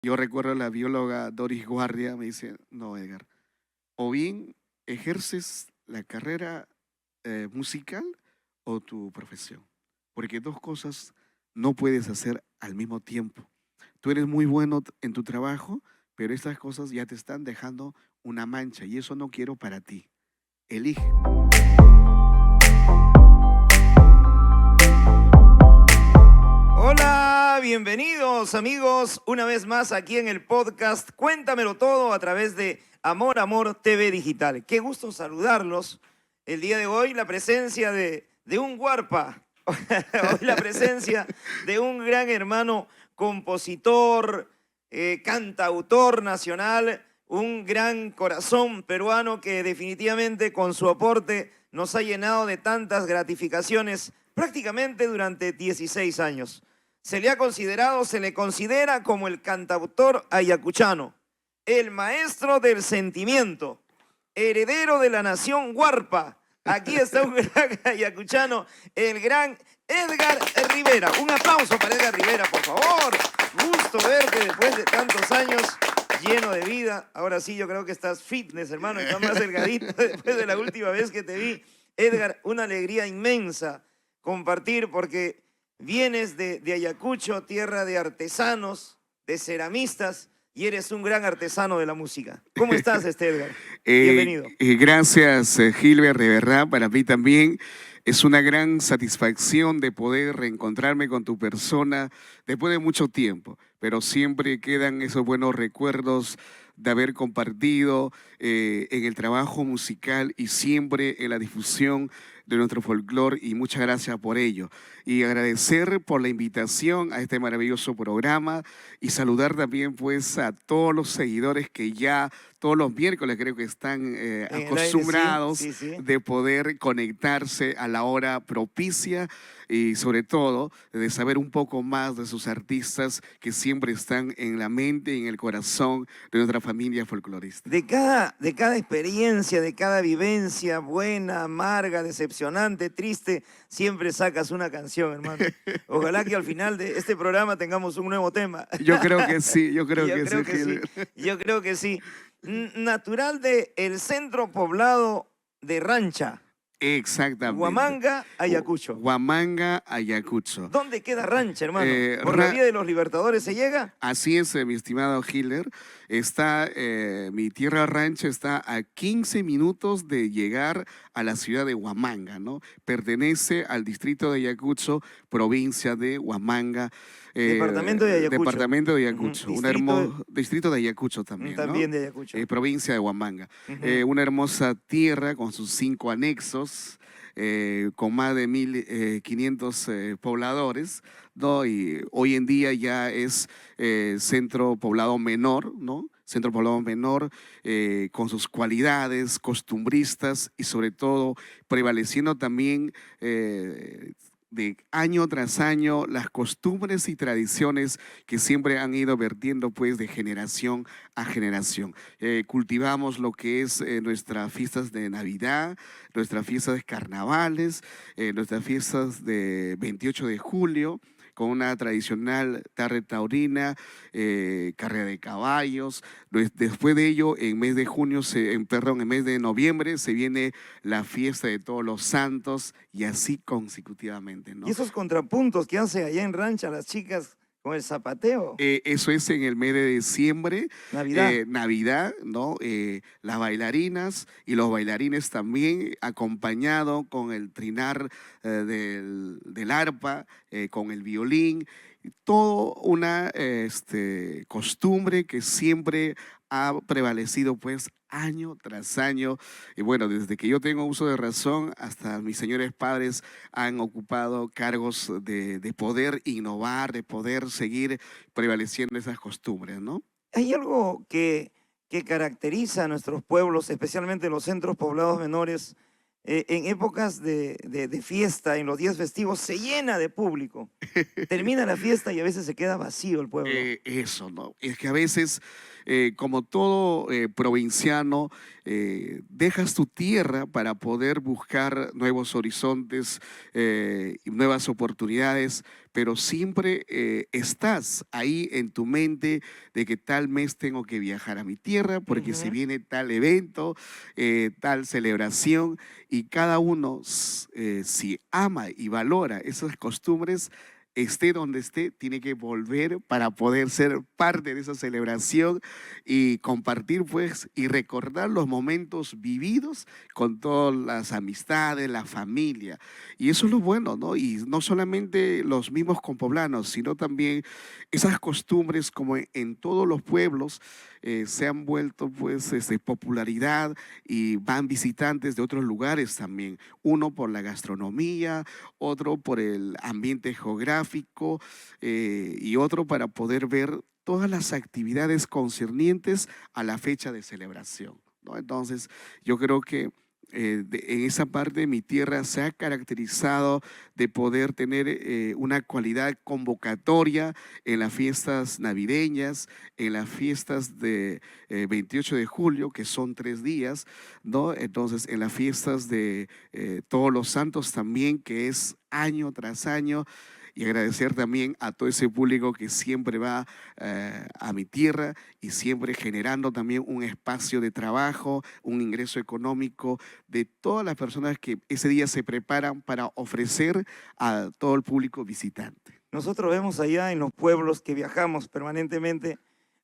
Yo recuerdo a la bióloga Doris Guardia, me dice, no, Edgar, o bien ejerces la carrera musical o tu profesión, porque dos cosas no puedes hacer al mismo tiempo. Tú eres muy bueno en tu trabajo, pero estas cosas ya te están dejando una mancha y eso no quiero para ti. Elige. Hola, bienvenidos amigos, una vez más aquí en el podcast Cuéntamelo Todo a través de Amor Amor TV Digital. Qué gusto saludarlos. El día de hoy la presencia de un guarpa, hoy la presencia de un gran hermano compositor, cantautor nacional, un gran corazón peruano que definitivamente con su aporte nos ha llenado de tantas gratificaciones prácticamente durante 16 años. Se le considera como el cantautor ayacuchano, el maestro del sentimiento, heredero de la nación huarpa. Aquí está un gran ayacuchano, el gran Edgar Rivera. Un aplauso para Edgar Rivera, por favor. Gusto verte después de tantos años, lleno de vida. Ahora sí, yo creo que estás fitness, hermano, estás más delgadito después de la última vez que te vi. Edgar, una alegría inmensa compartir porque vienes de Ayacucho, tierra de artesanos, de ceramistas, y eres un gran artesano de la música. ¿Cómo estás, Edgar? Bienvenido. Gracias, Gilbert, de verdad, para mí también es una gran satisfacción de poder reencontrarme con tu persona después de mucho tiempo, pero siempre quedan esos buenos recuerdos de haber compartido en el trabajo musical y siempre en la difusión de nuestro folclore, y muchas gracias por ello. Y agradecer por la invitación a este maravilloso programa y saludar también pues a todos los seguidores que ya todos los miércoles creo que están acostumbrados de poder conectarse a la hora propicia y sobre todo de saber un poco más de sus artistas que siempre están en la mente y en el corazón de nuestra familia folclorista. De cada experiencia, de cada vivencia, buena, amarga, decepcionante, triste, siempre sacas una canción, hermano. Ojalá que al final de este programa tengamos un nuevo tema. Yo creo que sí, yo creo que sí. Yo creo que sí. Natural del centro poblado de Rancha. Exactamente. Huamanga, Ayacucho. Huamanga, Ayacucho. ¿Dónde queda Rancha, hermano? ¿Por la vía de los Libertadores se llega? Así es, mi estimado Hiller. Está, mi tierra Rancha está a 15 minutos de llegar a la ciudad de Huamanga, ¿no? Pertenece al distrito de Ayacucho, provincia de Huamanga. Departamento de Ayacucho. Departamento de Ayacucho. Un hermoso distrito de Ayacucho también, también, ¿no? de Ayacucho. Provincia de Huamanga. Una hermosa tierra con sus 5 anexos. Con más de 1.500 pobladores, ¿no? Y hoy en día ya es centro poblado menor, ¿no? Centro poblado menor, con sus cualidades costumbristas y sobre todo prevaleciendo también de año tras año las costumbres y tradiciones que siempre han ido vertiendo pues de generación a generación. Cultivamos lo que es nuestras fiestas de Navidad, nuestras fiestas de carnavales, nuestras fiestas de 28 de julio, con una tradicional tarde taurina, carrera de caballos. Después de ello, en mes de junio, en mes de noviembre, se viene la fiesta de todos los santos y así consecutivamente, ¿no? Y esos contrapuntos que hacen allá en Rancha las chicas con el zapateo. Eso es en el mes de diciembre, Navidad, Navidad, ¿no? Las bailarinas y los bailarines también, acompañado con el trinar del arpa, con el violín, todo una costumbre que siempre ha prevalecido pues año tras año. Y bueno, desde que yo tengo uso de razón hasta mis señores padres han ocupado cargos de poder innovar, de poder seguir prevaleciendo esas costumbres, ¿no? Hay algo que caracteriza a nuestros pueblos, especialmente los centros poblados menores. En épocas de fiesta, en los días festivos, se llena de público. Termina la fiesta y a veces se queda vacío el pueblo. Eso, ¿no? Es que a veces, como todo provinciano, dejas tu tierra para poder buscar nuevos horizontes y nuevas oportunidades, pero siempre estás ahí en tu mente de que tal mes tengo que viajar a mi tierra porque si Ujú. viene tal evento, tal celebración, y cada uno, si ama y valora esas costumbres, esté donde esté, tiene que volver para poder ser parte de esa celebración y compartir, pues, y recordar los momentos vividos con todas las amistades, la familia. Y eso es lo bueno, ¿no? Y no solamente los mismos compoblanos, sino también esas costumbres como en todos los pueblos se han vuelto, pues, popularidad y van visitantes de otros lugares también. Uno por la gastronomía, otro por el ambiente geográfico y otro para poder ver todas las actividades concernientes a la fecha de celebración, ¿no? Entonces, yo creo que en esa parte mi tierra se ha caracterizado de poder tener una cualidad convocatoria en las fiestas navideñas, en las fiestas de 28 de julio, que son 3 días, ¿no? Entonces, en las fiestas de todos los santos también, que es año tras año, y agradecer también a todo ese público que siempre va a mi tierra y siempre generando también un espacio de trabajo, un ingreso económico de todas las personas que ese día se preparan para ofrecer a todo el público visitante. Nosotros vemos allá en los pueblos que viajamos permanentemente,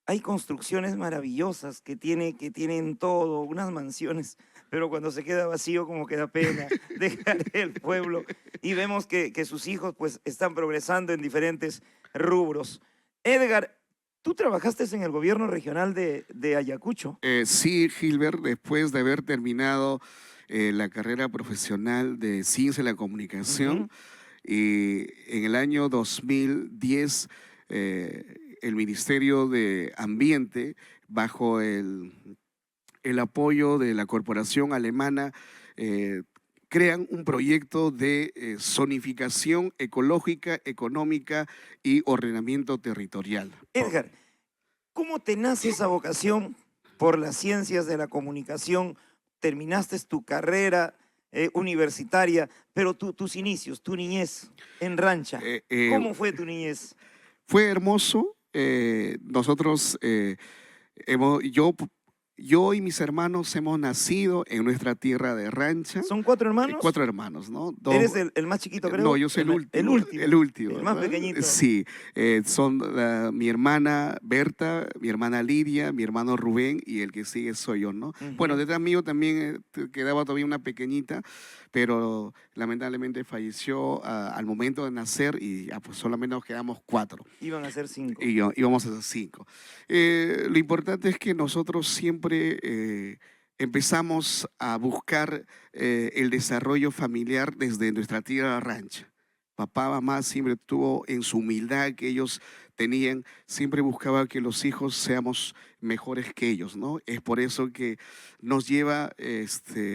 hay construcciones maravillosas que tienen todo, unas mansiones, pero cuando se queda vacío como que da pena dejar el pueblo y vemos que sus hijos pues están progresando en diferentes rubros. Edgar, tú trabajaste en el gobierno regional de Ayacucho. Sí, Gilbert, después de haber terminado la carrera profesional de Ciencia de la Comunicación, Ujú. y en el año 2010, el Ministerio de Ambiente, bajo el apoyo de la corporación alemana, eh, crean un proyecto de zonificación ecológica, económica y ordenamiento territorial. Edgar, ¿cómo te nace esa vocación por las ciencias de la comunicación? Terminaste tu carrera universitaria, pero tus inicios, tu niñez en Rancha, Eh, eh, ¿cómo fue tu niñez? Fue hermoso. Nosotros, yo, yo y mis hermanos hemos nacido en nuestra tierra de Rancha. ¿Son cuatro hermanos? 4 hermanos, ¿no? Eres el más chiquito, No, creo. yo soy el El último, último, el último, el más ¿no? pequeñito. Sí, son mi hermana Berta, mi hermana Lidia, mi hermano Rubén y el que sigue soy yo, ¿no? Bueno, Ujú. detrás mío también quedaba todavía una pequeñita, pero lamentablemente falleció al momento de nacer y pues solamente nos quedamos 4 Iban a ser 5. y íbamos a ser 5. Lo importante es que nosotros siempre empezamos a buscar el desarrollo familiar desde nuestra tierra rancha. Papá, mamá siempre tuvo en su humildad que ellos tenían, siempre buscaba que los hijos seamos mejores que ellos, ¿no? Es por eso que nos lleva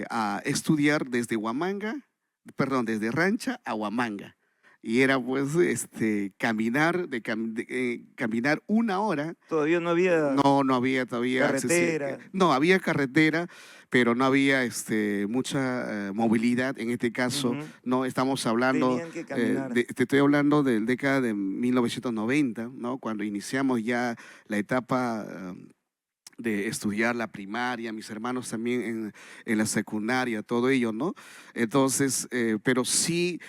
a estudiar desde Huamanga, perdón, desde Rancha a Huamanga. Y era pues caminar, caminar 1 hora. Todavía no había No había todavía carretera. no había carretera, pero no había mucha movilidad en este caso. Ujú. No estamos hablando, Tenían que caminar. te estoy hablando de la década de 1990, ¿no? Cuando iniciamos ya la etapa de estudiar la primaria, mis hermanos también en la secundaria, todo ello, ¿no? Entonces, pero sí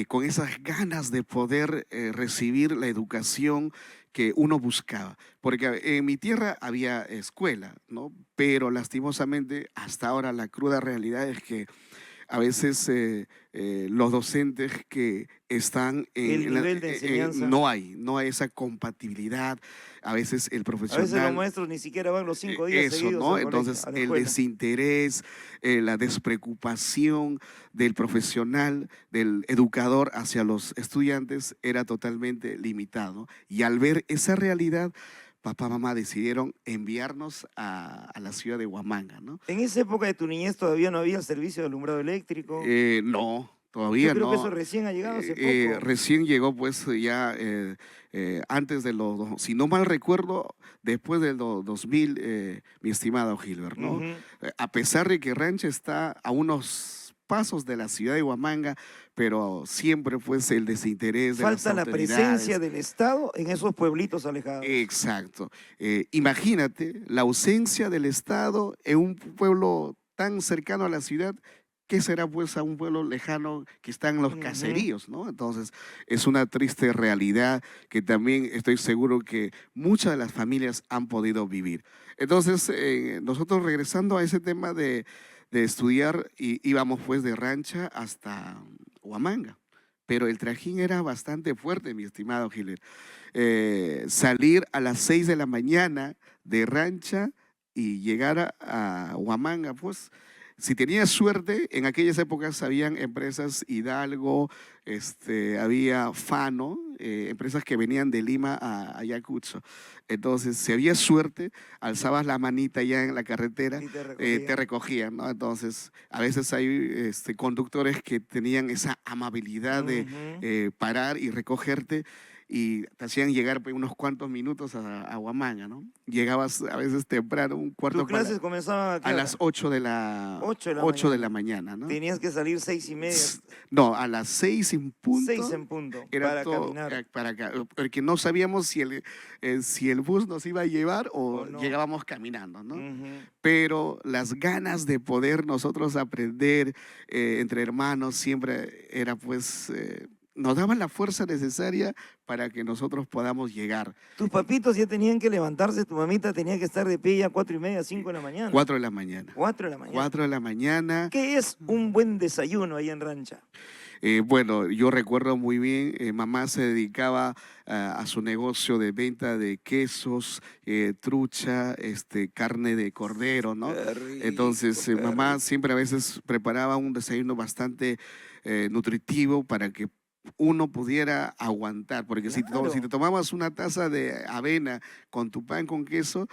con esas ganas de poder recibir la educación que uno buscaba, porque en mi tierra había escuela, ¿no? Pero lastimosamente hasta ahora la cruda realidad es que a veces los docentes que están El nivel de enseñanza. no hay esa compatibilidad. A veces el A veces los profesional, maestros ni siquiera van los 5 días eso, seguidos ¿no? al colegio, Entonces, a la el escuela. desinterés, la despreocupación del profesional, del educador hacia los estudiantes era totalmente limitado. Y al ver esa realidad, papá, mamá decidieron enviarnos a la ciudad de Huamanga, ¿no? En esa época de tu niñez todavía no había el servicio de alumbrado eléctrico. No, Yo todavía creo que eso no. recién ha llegado hace poco. Recién llegó pues ya antes de los, si no mal recuerdo, después de los 2000, mi estimado Gilbert, ¿no? Ujú. A pesar de que Rancha está a unos pasos de la ciudad de Huamanga, pero siempre pues el desinterés de las Falta la autoridades. presencia del Estado en esos pueblitos alejados. Exacto. Imagínate la ausencia del Estado en un pueblo tan cercano a la ciudad. ¿Qué será pues a un pueblo lejano que está en los caseríos, ¿no? Entonces, es una triste realidad que también estoy seguro que muchas de las familias han podido vivir. Entonces, nosotros regresando a ese tema de estudiar, íbamos pues de Rancha hasta Huamanga. Pero el trajín era bastante fuerte, mi estimado Giler. Salir a las 6 de la mañana de Rancha y llegar a Huamanga, pues si tenías suerte, en aquellas épocas habían empresas Hidalgo, había Fano, empresas que venían de Lima a Ayacucho. Entonces, si había suerte, alzabas la manita ya en la carretera, Y te te recogían, ¿no? Entonces, a veces hay conductores que tenían esa amabilidad de parar y recogerte y te hacían llegar pues, unos cuantos minutos a Huamanga, ¿no? Llegabas a veces temprano, un cuarto ¿Tus clases comenzaban a las 8 de la, 8 de la mañana, ¿no? Tenías que salir 6:30. No, a las 6 en punto. 6 en punto, Era para todo, caminar. porque no sabíamos si el bus nos iba a llevar o no. llegábamos caminando, ¿no? Pero las ganas de poder nosotros aprender entre hermanos siempre era pues... nos daban la fuerza necesaria para que nosotros podamos llegar. Tus papitos ya tenían que levantarse, tu mamita tenía que estar de pie ya 4:30, 5 de la mañana. 4 de la mañana. 4 de la mañana. 4 de la mañana. ¿Qué es un buen desayuno ahí en Rancha? Bueno, yo recuerdo muy bien, mamá se dedicaba a su negocio de venta de quesos, trucha, carne de cordero, ¿no? Rico, Entonces, mamá siempre a veces preparaba un desayuno bastante nutritivo para que uno pudiera aguantar, porque claro. si te tomabas una taza de avena con tu pan con queso,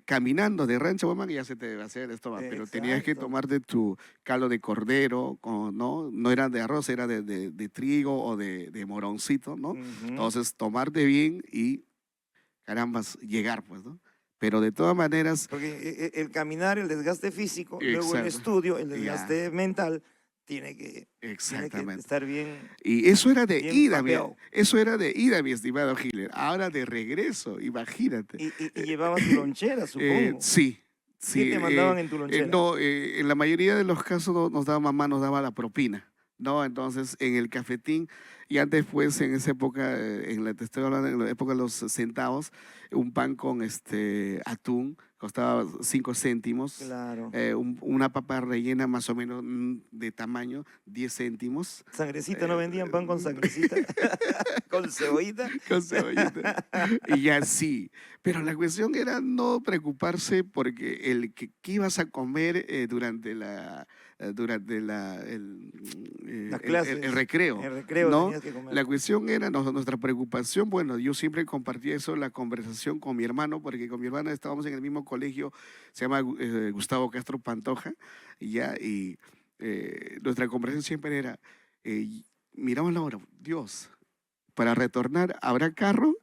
caminando de Rancho Huamanga ya se te va a hacer el estómago, pero tenías que tomarte tu caldo de cordero, no era de arroz, era de trigo o de moroncito, ¿no? Entonces, tomarte bien y, carambas, llegar, pues, ¿no? Pero de todas maneras... Porque el caminar, el desgaste físico, luego el estudio, el desgaste mental, tiene que estar bien. Y eso era de ida, mi estimado Hitler. Ahora de regreso, imagínate. Y llevabas tu lonchera, supongo. Sí. ¿Qué te mandaban en tu lonchera? No, en la mayoría de los casos mamá nos daba la propina, ¿no? Entonces, en el cafetín, y antes pues en esa época, te estoy hablando en la época de los centavos, un pan con atún costaba 5 céntimos. Claro. Una papa rellena más o menos de tamaño, 10 céntimos. ¿Sangrecita no vendían pan con sangrecita? ¿Con cebollita? Con cebollita. Y ya sí. Pero la cuestión era no preocuparse porque ¿qué ibas a comer durante el recreo. El recreo, ¿no? tenías que comer. La cuestión era nuestra preocupación. Bueno, yo siempre compartí eso, la conversación con mi hermano, porque con mi hermano estábamos en el mismo colegio, se llama Gustavo Castro Pantoja, y nuestra conversación siempre era, miramos la hora, Dios, para retornar, ¿habrá carro?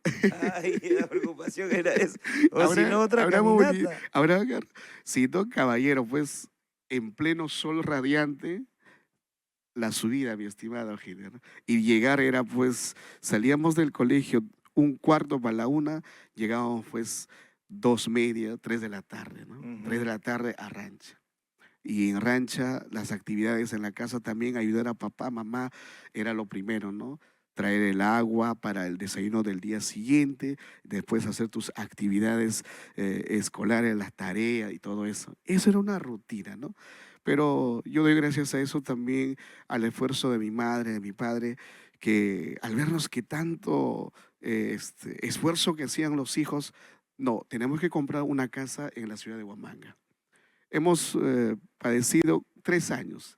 Ay, la preocupación era eso. O si no, otra caminata. ¿Habrá carro? Si no, caballero, pues, en pleno sol radiante, la subida, mi estimado Giner. Y llegar era, pues, salíamos del colegio 1:15 llegábamos, pues, 2:30, 3 de la tarde, ¿no? 3 de la tarde a Rancha. Y en Rancha, las actividades en la casa también, ayudar a papá, mamá, era lo primero, ¿no? Traer el agua para el desayuno del día siguiente, después hacer tus actividades escolares, las tareas y todo eso. Eso era una rutina, ¿no? Pero yo doy gracias a eso también, al esfuerzo de mi madre, de mi padre, que al vernos que tanto esfuerzo que hacían los hijos, no, tenemos que comprar una casa en la ciudad de Huamanga. Hemos padecido 3 años.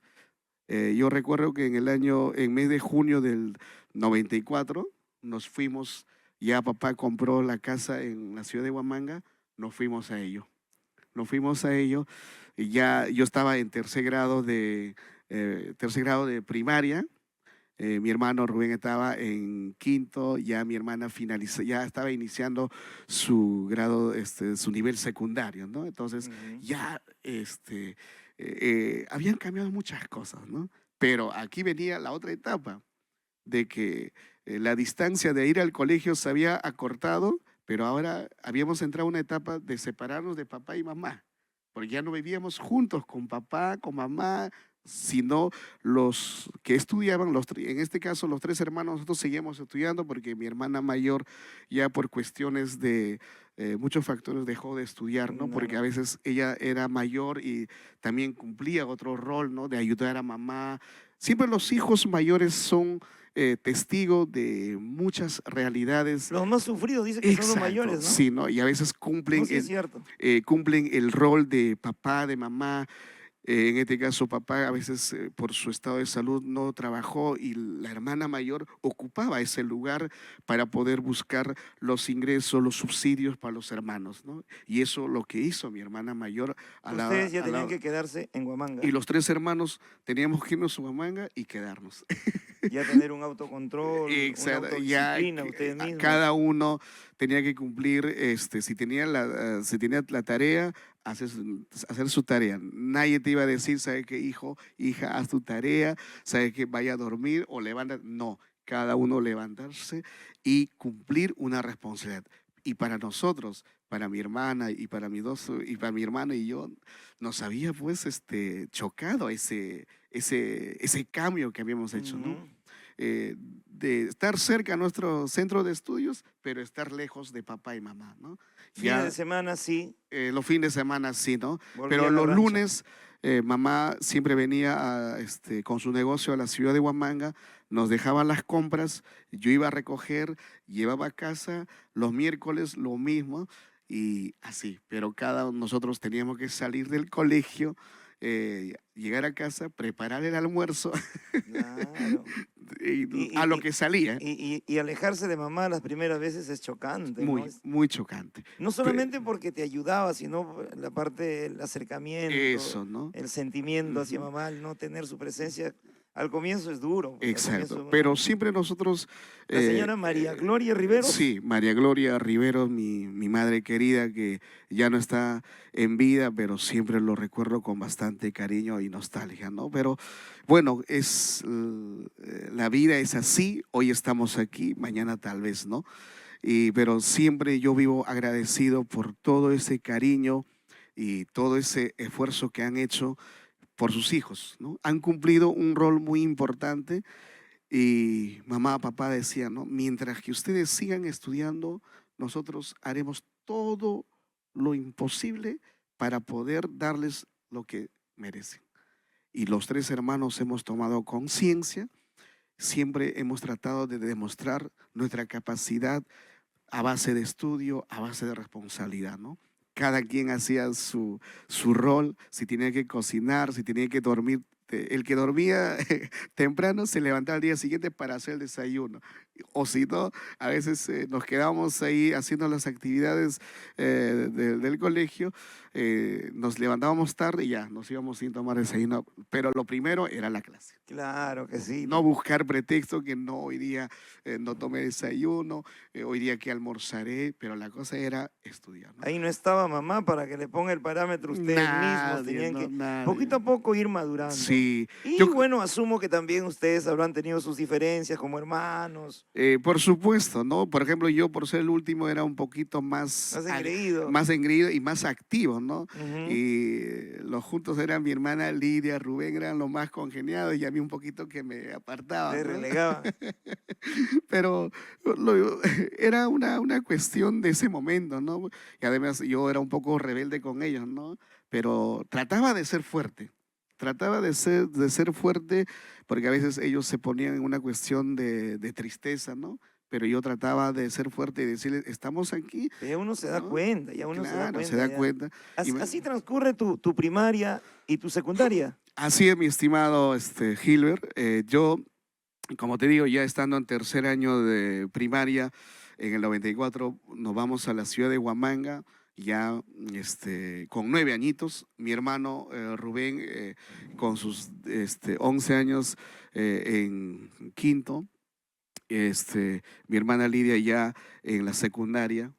Yo recuerdo que en mes de junio del 94, nos fuimos, ya papá compró la casa en la ciudad de Huamanga, nos fuimos a ello. Y ya yo estaba en tercer grado de primaria, Mi hermano Rubén estaba en quinto, ya mi hermana finalizó, ya estaba iniciando su grado, su nivel secundario, ¿no? Entonces Ujú. ya habían cambiado muchas cosas, ¿no? Pero aquí venía la otra etapa de que la distancia de ir al colegio se había acortado, pero ahora habíamos entrado a una etapa de separarnos de papá y mamá, porque ya no vivíamos juntos con papá, con mamá, sino los que estudiaban, en este caso los tres hermanos, nosotros seguíamos estudiando porque mi hermana mayor ya por cuestiones de muchos factores dejó de estudiar, ¿no? Porque a Claro. veces ella era mayor y también cumplía otro rol, ¿no? De ayudar a mamá. Siempre los hijos mayores son testigos de muchas realidades. Los más sufridos dicen que son los Exacto, mayores, ¿no? sí, ¿no? Y a veces No, sí es cierto. cumplen el rol de papá, de mamá. En este caso, papá a veces por su estado de salud no trabajó y la hermana mayor ocupaba ese lugar para poder buscar los ingresos, los subsidios para los hermanos, ¿no? Y eso lo que hizo mi hermana mayor Ustedes ya tenían que quedarse en y Huamanga, los tres hermanos teníamos que irnos a Huamanga y quedarnos. ya tener un autocontrol, una Exacto, ya autodisciplina ustedes cada mismos. uno tenía que cumplir, si tenía la tarea, hacer su tarea. Nadie te iba a decir, ¿sabe qué, hijo, hija, haz tu tarea, ¿sabe qué, vaya a dormir o levanta? No, cada uno levantarse y cumplir una responsabilidad. Y para nosotros, para mi hermana y para mi hermano y yo, nos había pues chocado ese cambio que habíamos hecho, ¿no? Ujú. De estar cerca a nuestro centro de estudios, pero estar lejos de papá y mamá, ¿no? Fines Ya de semana sí, los fines de semana sí, ¿no? Pero volvían a los rancho. lunes mamá siempre venía con su negocio a la ciudad de Huamanga, nos dejaba las compras, yo iba a recoger, llevaba a casa, los miércoles lo mismo y así, pero nosotros teníamos que salir del colegio, llegar a casa, preparar el almuerzo Claro. y Y, a lo y, que salía, y alejarse de mamá las primeras veces es chocante, ¿no? muy, muy chocante. No Pe- solamente porque te ayudaba, sino la parte del acercamiento, Eso, ¿no? el sentimiento hacia Ujú. mamá, el no tener su presencia. Al comienzo es duro, pues al Exacto, comienzo pero uno... siempre nosotros, La eh, señora María eh, Gloria Riveros, sí, María Gloria Rivero, mi madre querida, que ya no está en vida, pero siempre lo recuerdo con bastante cariño y nostalgia, ¿no? Pero bueno, la vida es así, hoy estamos aquí, mañana tal vez, ¿no? Pero siempre yo vivo agradecido por todo ese cariño y todo ese esfuerzo que han hecho por sus hijos, ¿no? Han cumplido un rol muy importante y mamá, papá decían, ¿no? Mientras que ustedes sigan estudiando, nosotros haremos todo lo imposible para poder darles lo que merecen. Y los tres hermanos hemos tomado conciencia, siempre hemos tratado de demostrar nuestra capacidad a base de estudio, a base de responsabilidad, ¿no? Cada quien hacía su rol, si tenía que cocinar, si tenía que dormir. El que dormía temprano se levantaba al día siguiente para hacer el desayuno. O si no, a veces nos quedábamos ahí haciendo las actividades del colegio, nos levantábamos tarde y ya, nos íbamos sin tomar desayuno. Pero lo primero era la clase. claro que sí. No buscar pretexto que no, hoy día no tomé desayuno, hoy día que almorzaré, pero la cosa era estudiar, ¿no? Ahí no estaba mamá para que le ponga el parámetro ustedes mismos, Nadie, tenían no, que nadie. poquito a poco ir madurando. Sí, Y yo, bueno, asumo que también ustedes habrán tenido sus diferencias como hermanos, por supuesto, ¿no? Por ejemplo, yo por ser el último era un poquito más engreído. más engreído y más activo, ¿no? Ujú. Y los juntos eran mi hermana Lidia, Rubén eran los más congeniados y a mí un poquito que me Te apartaban, ¿no? relegaban. Pero era una cuestión de ese momento, ¿no? Y además yo era un poco rebelde con ellos, ¿no? Pero trataba de ser fuerte, trataba de ser fuerte porque a veces ellos se ponían en una cuestión de tristeza, ¿no? Pero yo trataba de ser fuerte y decirles, estamos aquí, Que ya uno se da ¿no? cuenta, ya uno se da Claro, se cuenta, da ya. cuenta. Y Así transcurre tu primaria y tu secundaria. así es, mi estimado Hilbert. Yo como te digo, ya estando en tercer año de primaria, en el 94 nos vamos a la ciudad de Huamanga. ya con 9 añitos, mi hermano Rubén con sus 11 años en quinto, mi hermana Lidia ya en la secundaria.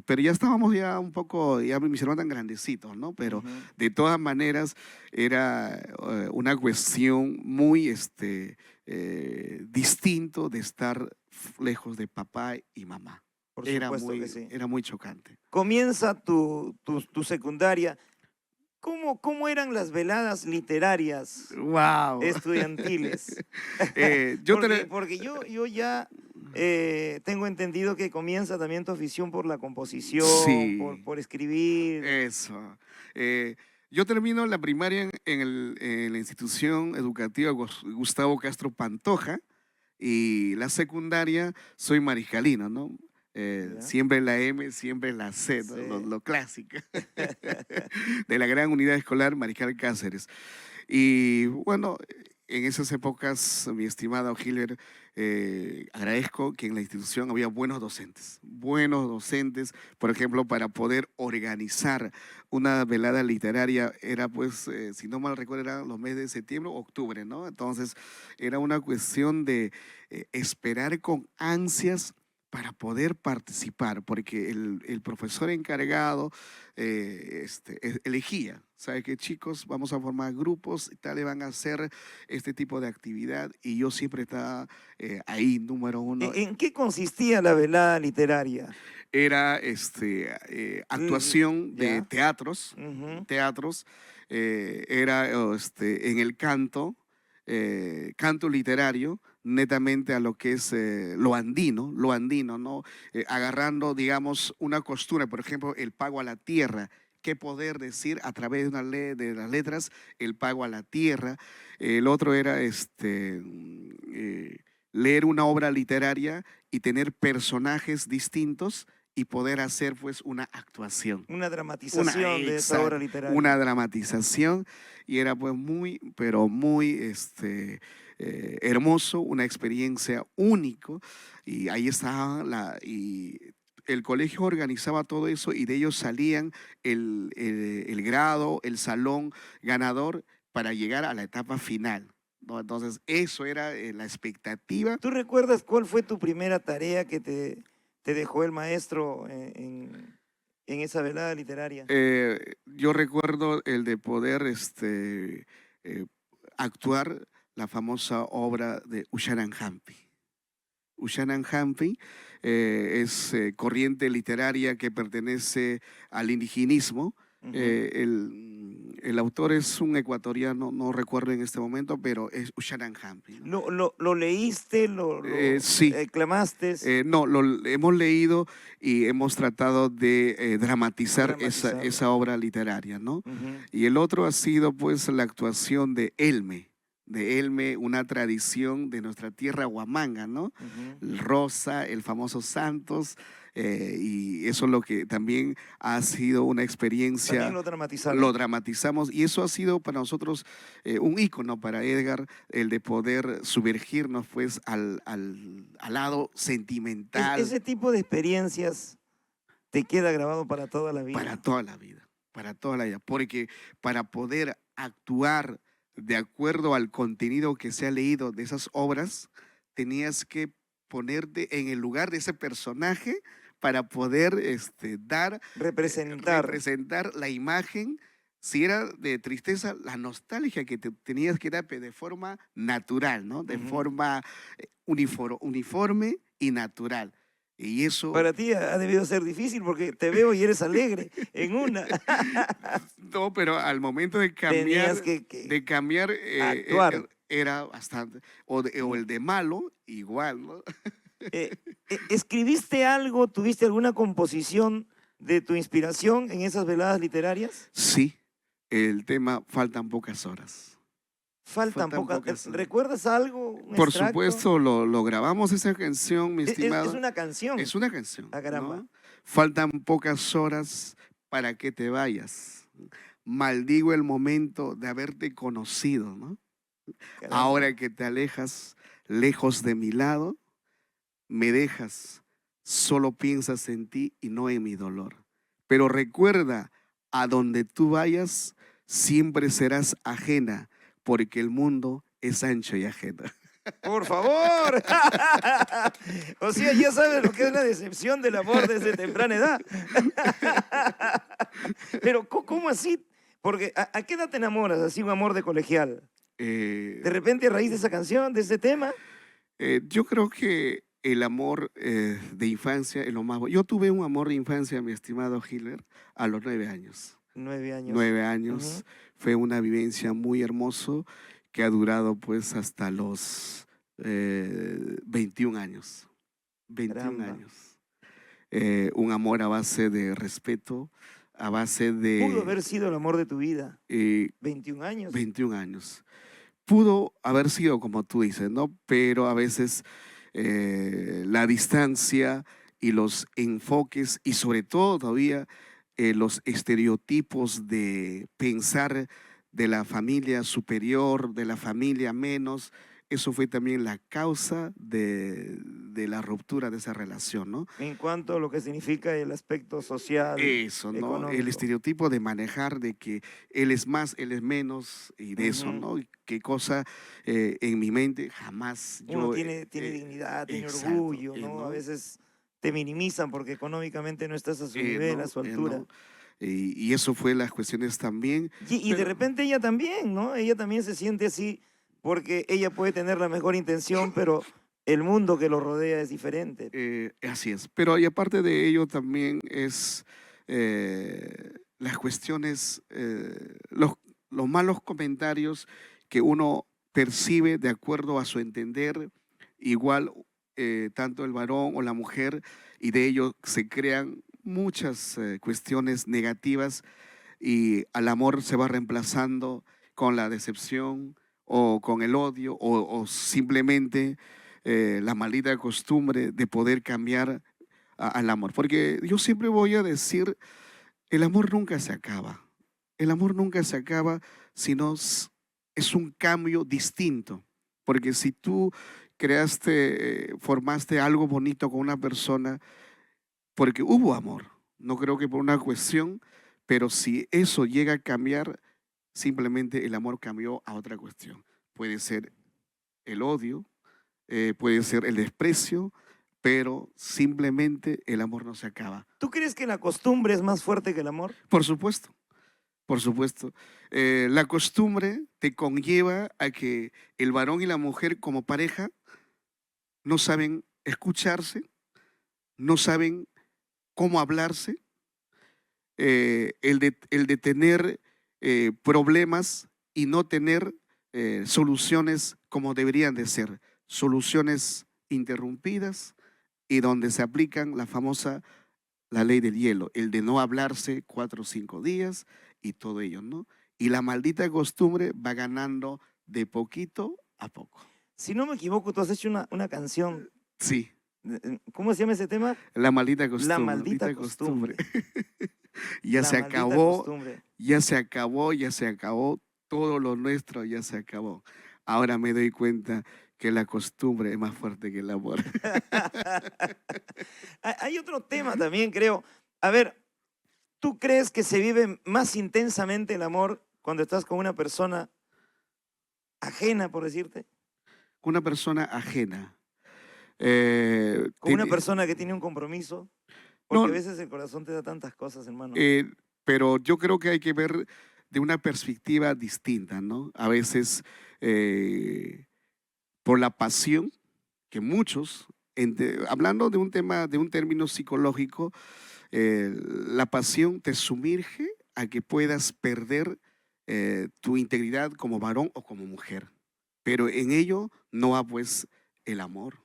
Pero ya estábamos ya un poco, ya mis hermanos tan grandecitos, ¿no? Pero Ujú. de todas maneras era una cuestión muy distinto de estar lejos de papá y mamá. Por supuesto que sí. Era muy chocante. Comienza tu secundaria. ¿Cómo eran las veladas literarias ¡Wow! estudiantiles? Yo te, Porque yo ya tengo entendido que comienza también tu afición por la composición, sí, por escribir. eso. Yo termino la primaria en la institución educativa Gustavo Castro Pantoja y la secundaria soy mariscalino, ¿no? ¿Ya? Siempre la M, siempre la C, ¿no? Sí. Lo clásico. De la gran unidad escolar Mariscal Cáceres. Y bueno, en esas épocas, mi estimado Gilbert, agradezco que en la institución había buenos docentes, por ejemplo, para poder organizar una velada literaria, era pues, si no mal recuerdo, eran los meses de septiembre o octubre, ¿no? Entonces, era una cuestión de esperar con ansias para poder participar, porque el profesor encargado elegía, ¿sabe qué, chicos? Vamos a formar grupos y tal, y van a hacer este tipo de actividad, y yo siempre estaba ahí, número uno. ¿En qué consistía la velada literaria? Era actuación de ¿Ya? teatros, Ujú. era en el canto, canto literario, netamente a lo que es lo andino, ¿no? Agarrando, digamos, una costura, por ejemplo, el pago a la tierra. ¿Qué poder decir a través de una ley de las letras el pago a la tierra? El otro era leer una obra literaria y tener personajes distintos y poder hacer pues una actuación. Una dramatización de esa obra Exacto, una literaria. dramatización, y era pues muy, pero muy hermoso, una experiencia único, y ahí estaba y el colegio organizaba todo eso y de ellos salían el grado, el salón ganador para llegar a la etapa final, ¿no? Entonces eso era la expectativa. ¿Tú recuerdas cuál fue tu primera tarea que te dejó el maestro en esa velada literaria? Yo recuerdo el de poder eh, actuar la famosa obra de Ushanan Hampi. Ushanan Hampi es corriente literaria que pertenece al indigenismo. Ujú. El autor es un ecuatoriano, no recuerdo en este momento, pero es Ushanan Hampi, ¿no? ¿Lo leíste? ¿Lo Sí, clamaste? no, lo hemos leído y hemos tratado de dramatizar Dramatizarlo. esa obra literaria, ¿no? Ujú, Y el otro ha sido pues la actuación de Elme, una tradición de nuestra tierra Huamanga, ¿no? ujú. El Rosa, el famoso Santos, y eso es lo que también ha sido una También experiencia. lo Lo dramatizaron. dramatizamos y eso ha sido para nosotros un ícono para Edgar, el de poder sumergirnos pues al lado sentimental Ese tipo de experiencias te queda grabado para toda la para vida. toda la vida, para toda la vida, porque para poder actuar de acuerdo al contenido que se ha leído de esas obras, tenías que ponerte en el lugar de ese personaje para poder Representar. representar la imagen. Si era de tristeza, la nostalgia que te tenías que dar de forma natural, ¿no? De Ujú. forma uniforme y natural. Y eso, Para ti ha debido ser difícil porque te veo y eres alegre en una. no, pero al momento Tenías de cambiar actuar. era bastante. O Mm. el de malo, igual, ¿no? ¿Escribiste algo, tuviste alguna composición de tu inspiración en esas veladas literarias? Sí, el tema faltan pocas horas. Faltan Faltan pocas. pocas horas. ¿Recuerdas algo, un Por extracto? supuesto, lo grabamos esa canción, mi Es estimado. una canción. Es una canción, Ah, caramba. ¿no? Faltan pocas horas para que te vayas. Maldigo el momento de haberte conocido, ¿no? Caramba. Ahora que te alejas lejos de mi lado, me dejas, solo piensas en ti y no en mi dolor. pero recuerda, a donde tú vayas, siempre serás ajena, porque el mundo es ancho y ajeno. Por favor. O sea, ya sabes lo que es la decepción del amor desde temprana edad. Pero, ¿cómo así? Porque, ¿a qué edad te enamoras? Así un amor de colegial. Eh, De repente, a raíz de esa canción, de ese tema. yo creo que el amor de infancia es lo más bueno. Yo tuve un amor de infancia, mi estimado Hitler, a los 9 años. 9 años. 9 años. Fue una vivencia muy hermoso que ha durado pues hasta los 21 años. 21 Caramba. años. Un amor a base de respeto, a base Pudo de haber sido el amor de tu vida. 21 años. 21 años. Pudo haber sido como tú dices, ¿no? Pero a veces la distancia y los enfoques y sobre todo todavía los estereotipos de pensar de la familia superior, de la familia menos, eso fue también la causa de la ruptura de esa relación, ¿no? En cuanto a lo que significa el aspecto social, Eso, ¿no? El económico. estereotipo de manejar de que él es más, él es menos y de eso, Ujú. ¿no? Y qué cosa en mi mente jamás Uno yo... tiene dignidad, tiene exacto, orgullo, ¿no? A ¿no? veces te minimizan porque económicamente no estás a su nivel, a ¿No? su altura. ¿No? Y eso fue las cuestiones también, Y de pero repente ella también, ¿no? Ella también se siente así porque ella puede tener la mejor intención, pero el mundo que lo rodea es diferente. así es. Pero y aparte de ello también es las cuestiones, los malos comentarios que uno percibe de acuerdo a su entender, igual tanto el varón o la mujer, y de ello se crean muchas cuestiones negativas y al amor se va reemplazando con la decepción o con el odio o simplemente la maldita costumbre de poder cambiar al amor. Porque yo siempre voy a decir, el amor nunca se acaba. El amor nunca se acaba, sino es un cambio distinto. Porque si tú creaste, formaste algo bonito con una persona, porque hubo amor, no creo que por una cuestión, pero si eso llega a cambiar, simplemente el amor cambió a otra cuestión. Puede ser el odio, puede ser el desprecio, pero simplemente el amor no se acaba. ¿Tú crees que la costumbre es más fuerte que el amor? Por supuesto, por supuesto. La costumbre te conlleva a que el varón y la mujer como pareja no saben escucharse, no saben cómo hablarse, el de tener problemas y no tener soluciones como deberían de ser, soluciones interrumpidas y donde se aplican la famosa la ley del hielo, el de no hablarse 4 o 5 días y todo ello, ¿no? Y la maldita costumbre va ganando de poquito a poco. Si no me equivoco, tú has hecho una canción. Sí, ¿Cómo se llama ese tema? la maldita La costumbre, maldita costumbre. Ya La se maldita acabó, costumbre. ya se acabó, ya se acabó, todo lo nuestro ya se acabó. Ahora me doy cuenta que la costumbre es más fuerte que el amor. Hay otro tema también, creo. A ver, ¿tú crees que se vive más intensamente el amor cuando estás con una persona ajena, por decirte? Una persona ajena. Con una persona que tiene un compromiso. Porque a No, veces el corazón te da tantas cosas, hermano. pero yo creo que hay que ver de una perspectiva distinta, ¿no? A veces por la pasión que muchos, hablando de un tema, de un término psicológico, la pasión te sumerge a que puedas perder tu integridad como varón o como mujer. Pero en ello no va pues el amor.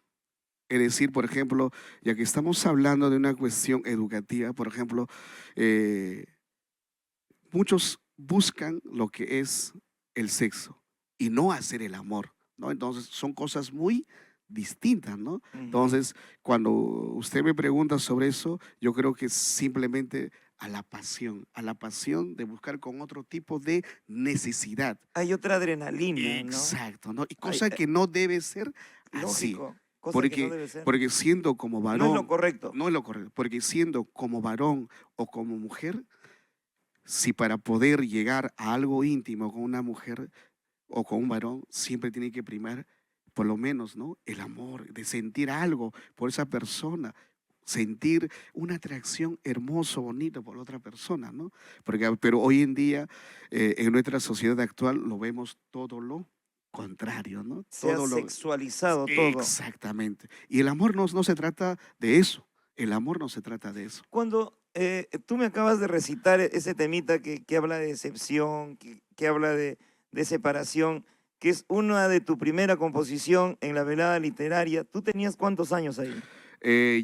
Es decir, por ejemplo, ya que estamos hablando de una cuestión educativa, por ejemplo, eh, muchos buscan lo que es el sexo y no hacer el amor, ¿no? Entonces son cosas muy distintas, ¿no? Ujú. Entonces, cuando usted me pregunta sobre eso, yo creo que simplemente a la pasión de buscar con otro tipo de necesidad. Hay otra adrenalina, ¿no? Exacto, ¿no? Y Hay- cosa que no debe ser así. lógico. cosa que no Porque, debe ser. porque siendo como No es varón, lo correcto. no es lo correcto, porque siendo como varón o como mujer, si para poder llegar a algo íntimo con una mujer o con un varón, siempre tiene que primar, por lo menos, ¿no? El amor, de sentir algo por esa persona, sentir una atracción hermoso, bonito por otra persona, ¿no? Pero hoy en día, en nuestra sociedad actual, lo vemos todo lo contrario, ¿no? Se ha Todo lo... sexualizado todo. Exactamente. Y el amor no se trata de eso. El amor no se trata de eso. Cuando tú me acabas de recitar ese temita que habla de decepción, que habla de separación, que es una de tu primera composición en la velada literaria, ¿tú tenías cuántos años ahí?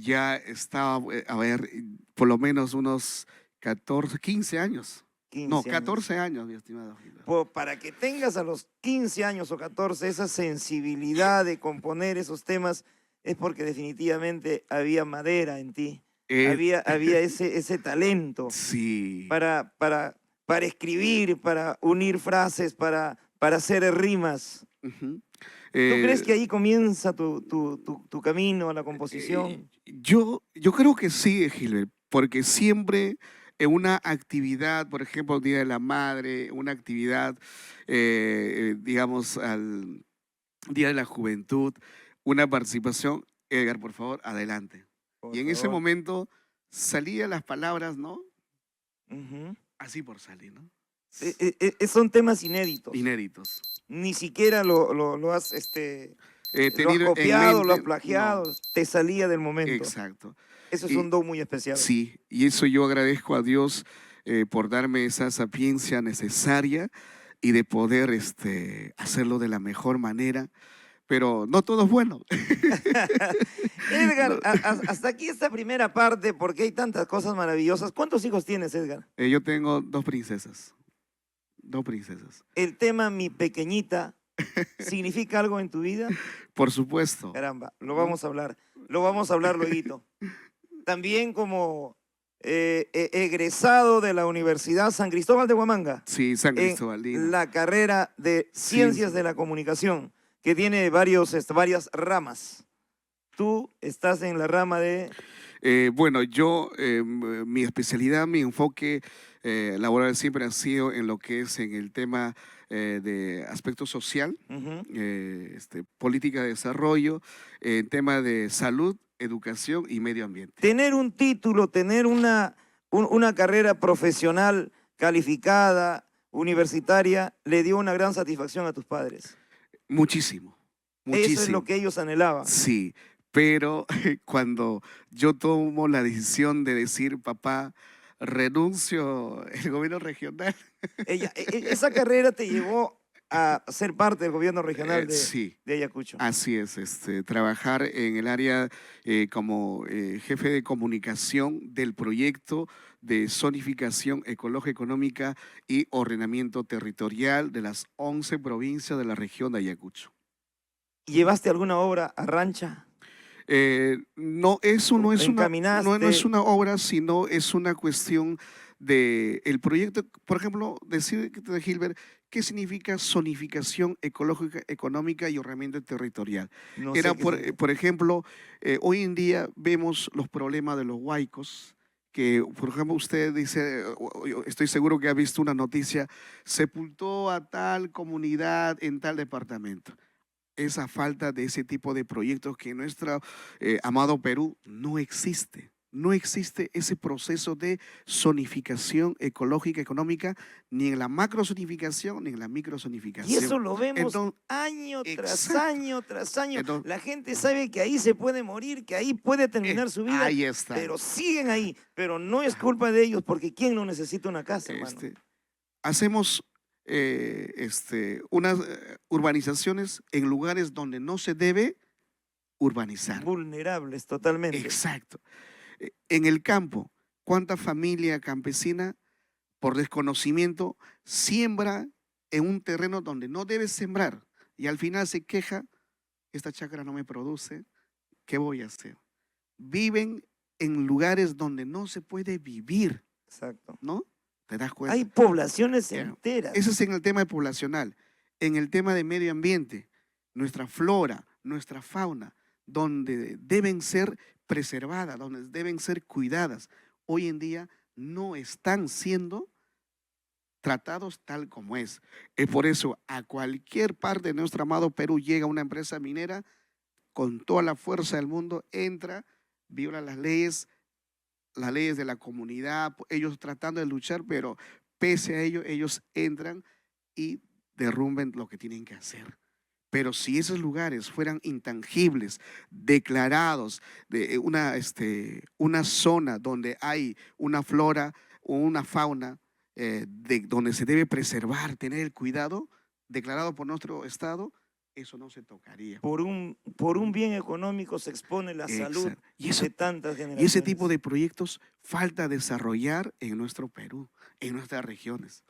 Ya estaba, a ver, por lo menos unos 14, 15 años. No, 15 años. 14 años, mi estimado Gilberto. Para que tengas a los 15 años o 14 esa sensibilidad de componer esos temas, es porque definitivamente había madera en ti. Eh, Había ese talento sí. para escribir, para unir frases, para hacer rimas. Ujú. ¿Tú crees Eh, que ahí comienza tu camino a la composición? yo creo que sí, Gilbert, porque siempre en una actividad, por ejemplo, Día de la Madre, una actividad, digamos, al Día de la Juventud, una participación, Edgar, por favor, adelante. Por Y en ese favor. momento salían las palabras, ¿no? Ujú. Así por salir, ¿no? Son temas inéditos. Inéditos. Ni siquiera lo has, lo has Tener en copiado, lo has mente, no, plagiado, te salía del momento. exacto. Eso es Y un don muy especial. sí, y eso yo agradezco a Dios por darme esa sapiencia necesaria y de poder hacerlo de la mejor manera, pero no todo es bueno. Edgar, No, hasta aquí esta primera parte, porque hay tantas cosas maravillosas. ¿Cuántos hijos tienes, Edgar? yo tengo dos princesas, dos princesas. ¿El tema Mi Pequeñita significa algo en tu vida? Por supuesto, Caramba, lo ¿no? vamos a hablar. Lo vamos a hablar luego. También como egresado de la Universidad San Cristóbal de Huamanga, Sí, San en Cristobalino. la carrera de Ciencias de la Comunicación, que tiene varias ramas. Tú estás en la rama de... Bueno, mi especialidad, mi enfoque laboral siempre ha sido en lo que es en el tema de aspecto social, Ujú. política de desarrollo, en tema de salud, educación y medio ambiente. Tener un título, tener una carrera profesional calificada, universitaria, le dio una gran satisfacción a tus padres. Muchísimo, Eso es lo muchísimo. que ellos anhelaban. Sí, pero cuando yo tomo la decisión de decir, papá, renuncio el gobierno regional, Esa carrera te llevó a ser parte del gobierno regional sí. de Ayacucho. Así es, trabajar en el área como jefe de comunicación del proyecto de zonificación ecológica, económica y ordenamiento territorial de las 11 provincias de la región de Ayacucho. ¿Llevaste alguna obra a Rancha? No, eso no es no es ¿Encaminaste? una obra, sino es una cuestión de el proyecto. Por ejemplo, decir, Gilbert, ¿qué significa zonificación ecológica, económica y ordenamiento territorial? No Era, sé qué significa. por ejemplo, hoy en día vemos los problemas de los huaicos, que, por ejemplo, usted dice, estoy seguro que ha visto una noticia, sepultó a tal comunidad en tal departamento. Esa falta de ese tipo de proyectos que en nuestro amado Perú no existe. No existe ese proceso de zonificación ecológica, económica, ni en la macrozonificación ni en la Y microzonificación. eso lo vemos Entonces, año tras exacto. año tras año. Entonces, La gente sabe que ahí se puede morir, que ahí puede terminar su vida, ahí está. pero siguen ahí. Pero no es culpa de ellos, porque ¿quién no necesita una casa, hermano? Hacemos unas urbanizaciones en lugares donde no se debe urbanizar. Vulnerables totalmente. Exacto. En el campo, ¿cuánta familia campesina por desconocimiento siembra en un terreno donde no debe sembrar y al final se queja, esta chacra no me produce, ¿qué voy a hacer? Viven en lugares donde no se puede vivir, Exacto. ¿no? ¿Te das cuenta? Hay poblaciones Ya. enteras. Eso es en el tema poblacional. En el tema de medio ambiente, nuestra flora, nuestra fauna, donde deben ser preservadas, donde deben ser cuidadas, hoy en día no están siendo tratados tal como es. Es por eso a cualquier parte de nuestro amado Perú llega una empresa minera con toda la fuerza del mundo, entra, viola las leyes de la comunidad, ellos tratando de luchar, pero pese a ello, ellos entran y derrumben lo que tienen que hacer. Pero si esos lugares fueran intangibles, declarados de una zona donde hay una flora o una fauna, donde se debe preservar, tener el cuidado, declarado por nuestro Estado, eso no se tocaría. Por un bien económico se expone la salud de tantas Y generaciones. ese tipo de proyectos falta desarrollar en nuestro Perú, en nuestras regiones.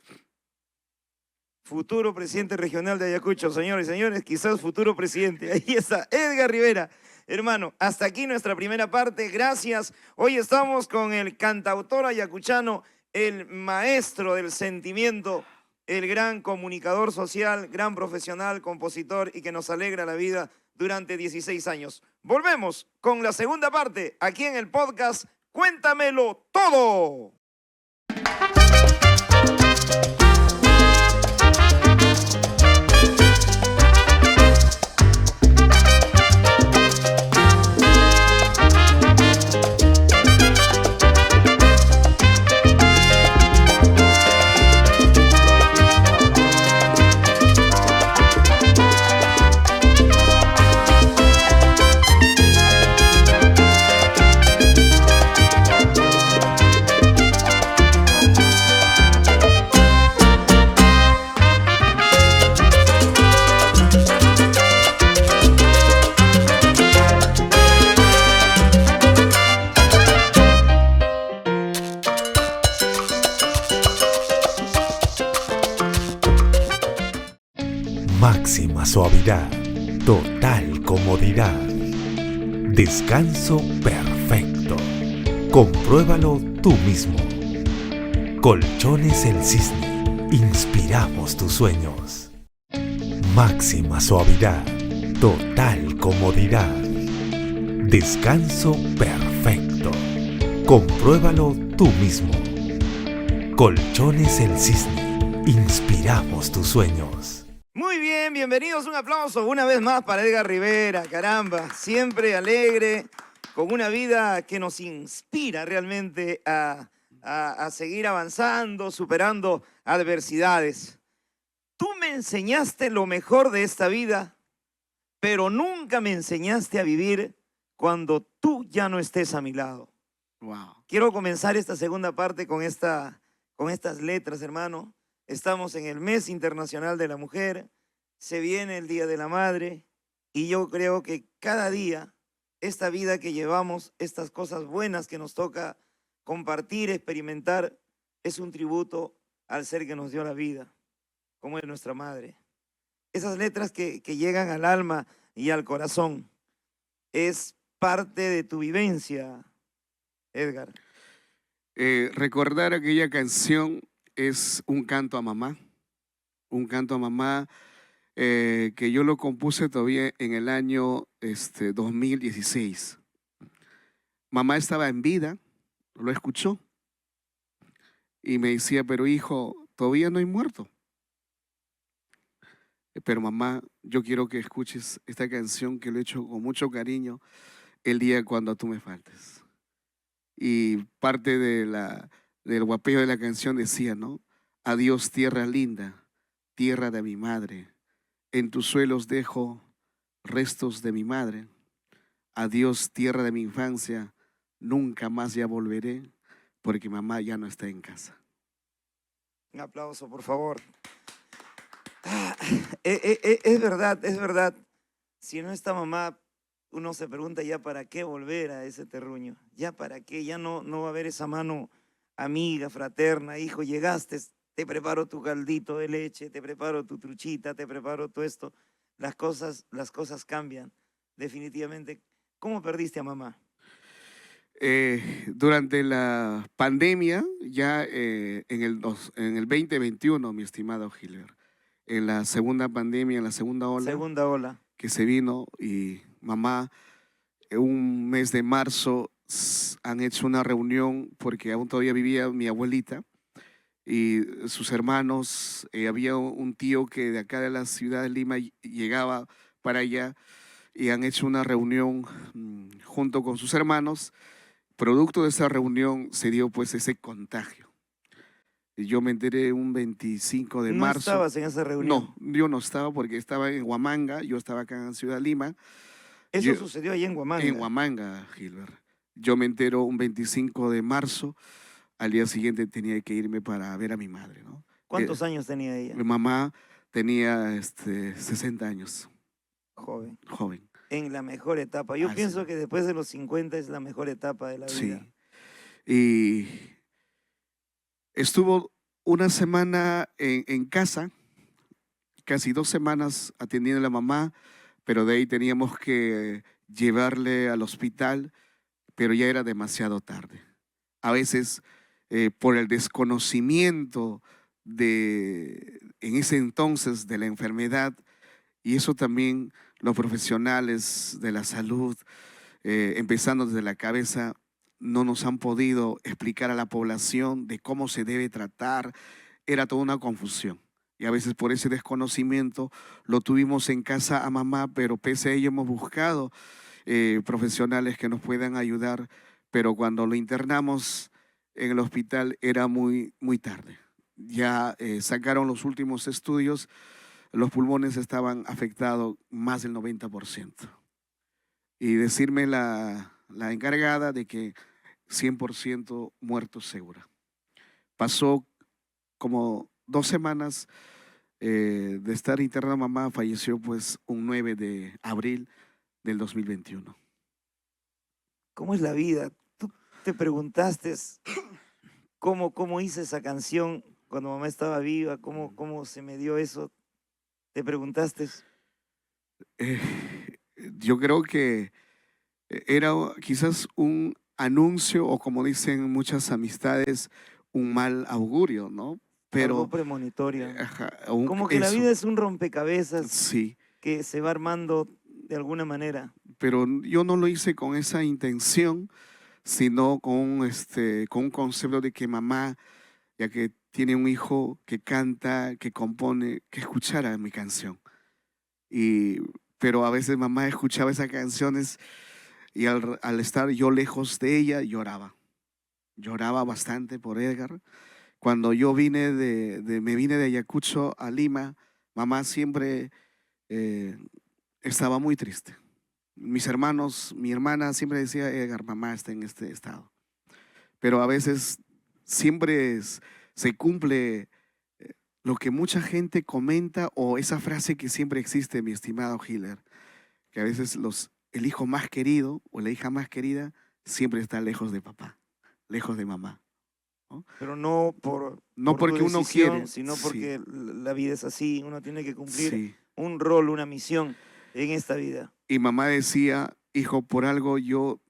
Futuro presidente regional de Ayacucho, señores y señores, quizás futuro presidente. Ahí está, Edgar Rivera. Hermano, hasta aquí nuestra primera parte, gracias. Hoy estamos con el cantautor ayacuchano, el maestro del sentimiento, el gran comunicador social, gran profesional, compositor y que nos alegra la vida durante 16 años. Volvemos con la segunda parte, aquí en el podcast Cuéntamelo Todo. Máxima suavidad, total comodidad, descanso perfecto. Compruébalo tú mismo. Colchones El Cisne, inspiramos tus sueños. Máxima suavidad, total comodidad, descanso perfecto. Compruébalo tú mismo. Colchones El Cisne, inspiramos tus sueños. Muy bien, bienvenidos, un aplauso una vez más para Edgar Rivera, caramba, siempre alegre, con una vida que nos inspira realmente a seguir avanzando, superando adversidades. Tú me enseñaste lo mejor de esta vida, pero nunca me enseñaste a vivir cuando tú ya no estés a mi lado. Wow. Quiero comenzar esta segunda parte con estas letras, hermano. Estamos en el Mes Internacional de la Mujer, se viene el Día de la Madre y yo creo que cada día esta vida que llevamos, estas cosas buenas que nos toca compartir, experimentar, es un tributo al ser que nos dio la vida, como es nuestra madre. Esas letras que llegan al alma y al corazón, es parte de tu vivencia, Edgar. Recordar aquella canción es un canto a mamá, que yo lo compuse todavía en el año 2016. Mamá estaba en vida, lo escuchó y me decía, pero hijo, todavía no he muerto. Pero mamá, yo quiero que escuches esta canción que lo he hecho con mucho cariño el día cuando tú me faltes. Y parte del guapeo de la canción decía, ¿no? Adiós tierra linda, tierra de mi madre, en tus suelos dejo restos de mi madre. Adiós tierra de mi infancia, nunca más ya volveré, porque mamá ya no está en casa. Un aplauso, por favor. Es verdad, es verdad. Si no está mamá, uno se pregunta ya para qué volver a ese terruño, ya para qué, ya no va a haber esa mano amiga, fraterna, hijo, llegaste, te preparo tu caldito de leche, te preparo tu truchita, te preparo todo esto. Las cosas cambian, definitivamente. ¿Cómo perdiste a mamá? Durante la pandemia, ya en el 2021, mi estimado Hiller, en la segunda pandemia, en la segunda ola Segunda ola. que se vino y mamá un mes de marzo han hecho una reunión porque aún todavía vivía mi abuelita y sus hermanos. Había un tío que de acá de la ciudad de Lima llegaba para allá y han hecho una reunión junto con sus hermanos. Producto de esa reunión se dio pues ese contagio. Y yo me enteré un 25 de ¿No marzo. estabas en esa reunión? No, yo no estaba porque estaba en Huamanga, yo estaba acá en Ciudad Lima. Eso sucedió ahí en Huamanga. En Huamanga, Gilbert. Yo me entero un 25 de marzo, al día siguiente tenía que irme para ver a mi madre, ¿no? ¿Cuántos años tenía ella? Mi mamá tenía 60 años. Joven. Joven. En la mejor etapa. Yo pienso que después de los 50 es la mejor etapa de la vida. Sí. Y estuvo una semana en casa, casi 2 semanas atendiendo a la mamá, pero de ahí teníamos que llevarle al hospital, pero ya era demasiado tarde. A veces, por el desconocimiento en ese entonces de la enfermedad, y eso también los profesionales de la salud, empezando desde la cabeza, no nos han podido explicar a la población de cómo se debe tratar. Era toda una confusión. Y a veces por ese desconocimiento lo tuvimos en casa a mamá, pero pese a ello hemos buscado profesionales que nos puedan ayudar, pero cuando lo internamos en el hospital era muy, muy tarde. Ya sacaron los últimos estudios, los pulmones estaban afectados más del 90%. Y decirme la encargada de que 100% muerto segura. Pasó como 2 semanas de estar interna mamá, falleció pues un 9 de abril del 2021. ¿Cómo es la vida? ¿Tú te preguntaste cómo hice esa canción cuando mamá estaba viva? ¿Cómo se me dio eso? ¿Te preguntaste? Yo creo que era quizás un anuncio o, como dicen muchas amistades, un mal augurio, ¿no? Pero algo premonitorio. Ajá, como que la eso. vida es un rompecabezas Sí, que se va armando de alguna manera. pero yo no lo hice con esa intención, sino con un concepto de que mamá, ya que tiene un hijo que canta, que compone, que escuchara mi canción. Pero a veces mamá escuchaba esas canciones y al estar yo lejos de ella, lloraba. Lloraba bastante por Edgar. Cuando yo me vine de Ayacucho a Lima, mamá siempre estaba muy triste. Mis hermanos, mi hermana siempre decía, Edgar, mamá está en este estado. Pero a veces siempre se cumple lo que mucha gente comenta, o esa frase que siempre existe, mi estimado Hiller, que a veces el hijo más querido o la hija más querida siempre está lejos de papá, lejos de mamá, ¿no? Pero no No por porque tu uno decisión, quiere, sino sí, porque la vida es así. Uno tiene que cumplir sí. un rol, una misión en esta vida. Y mamá decía, hijo, por algo yo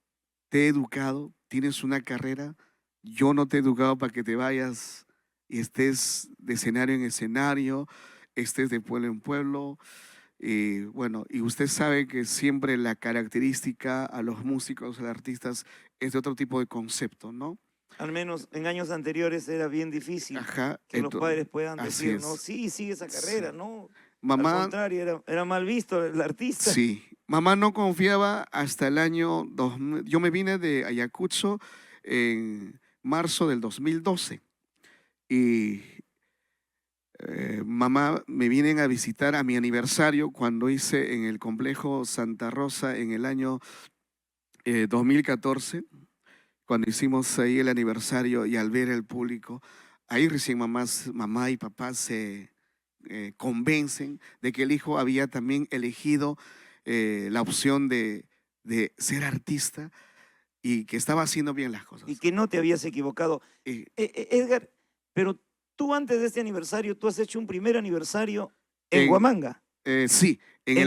te he educado, tienes una carrera, yo no te he educado para que te vayas y estés de escenario en escenario, estés de pueblo en pueblo. Y bueno, y usted sabe que siempre la característica a los músicos, a los artistas, es de otro tipo de concepto, ¿no? Al menos en años anteriores era bien difícil. Ajá, que los padres puedan así decir, es. no, sí, sigue esa carrera, Sí. ¿no? Mamá, al contrario, era mal visto el artista. sí, mamá no confiaba hasta el año 2000. Yo me vine de Ayacucho en marzo del 2012 y mamá me vienen a visitar a mi aniversario cuando hice en el complejo Santa Rosa en el año 2014, cuando hicimos ahí el aniversario, y al ver el público, ahí recién mamá y papá se convencen de que el hijo había también elegido la opción de ser artista y que estaba haciendo bien las cosas. Y que no te habías equivocado. Edgar, pero tú antes de este aniversario, tú has hecho un primer aniversario en Huamanga. Sí, en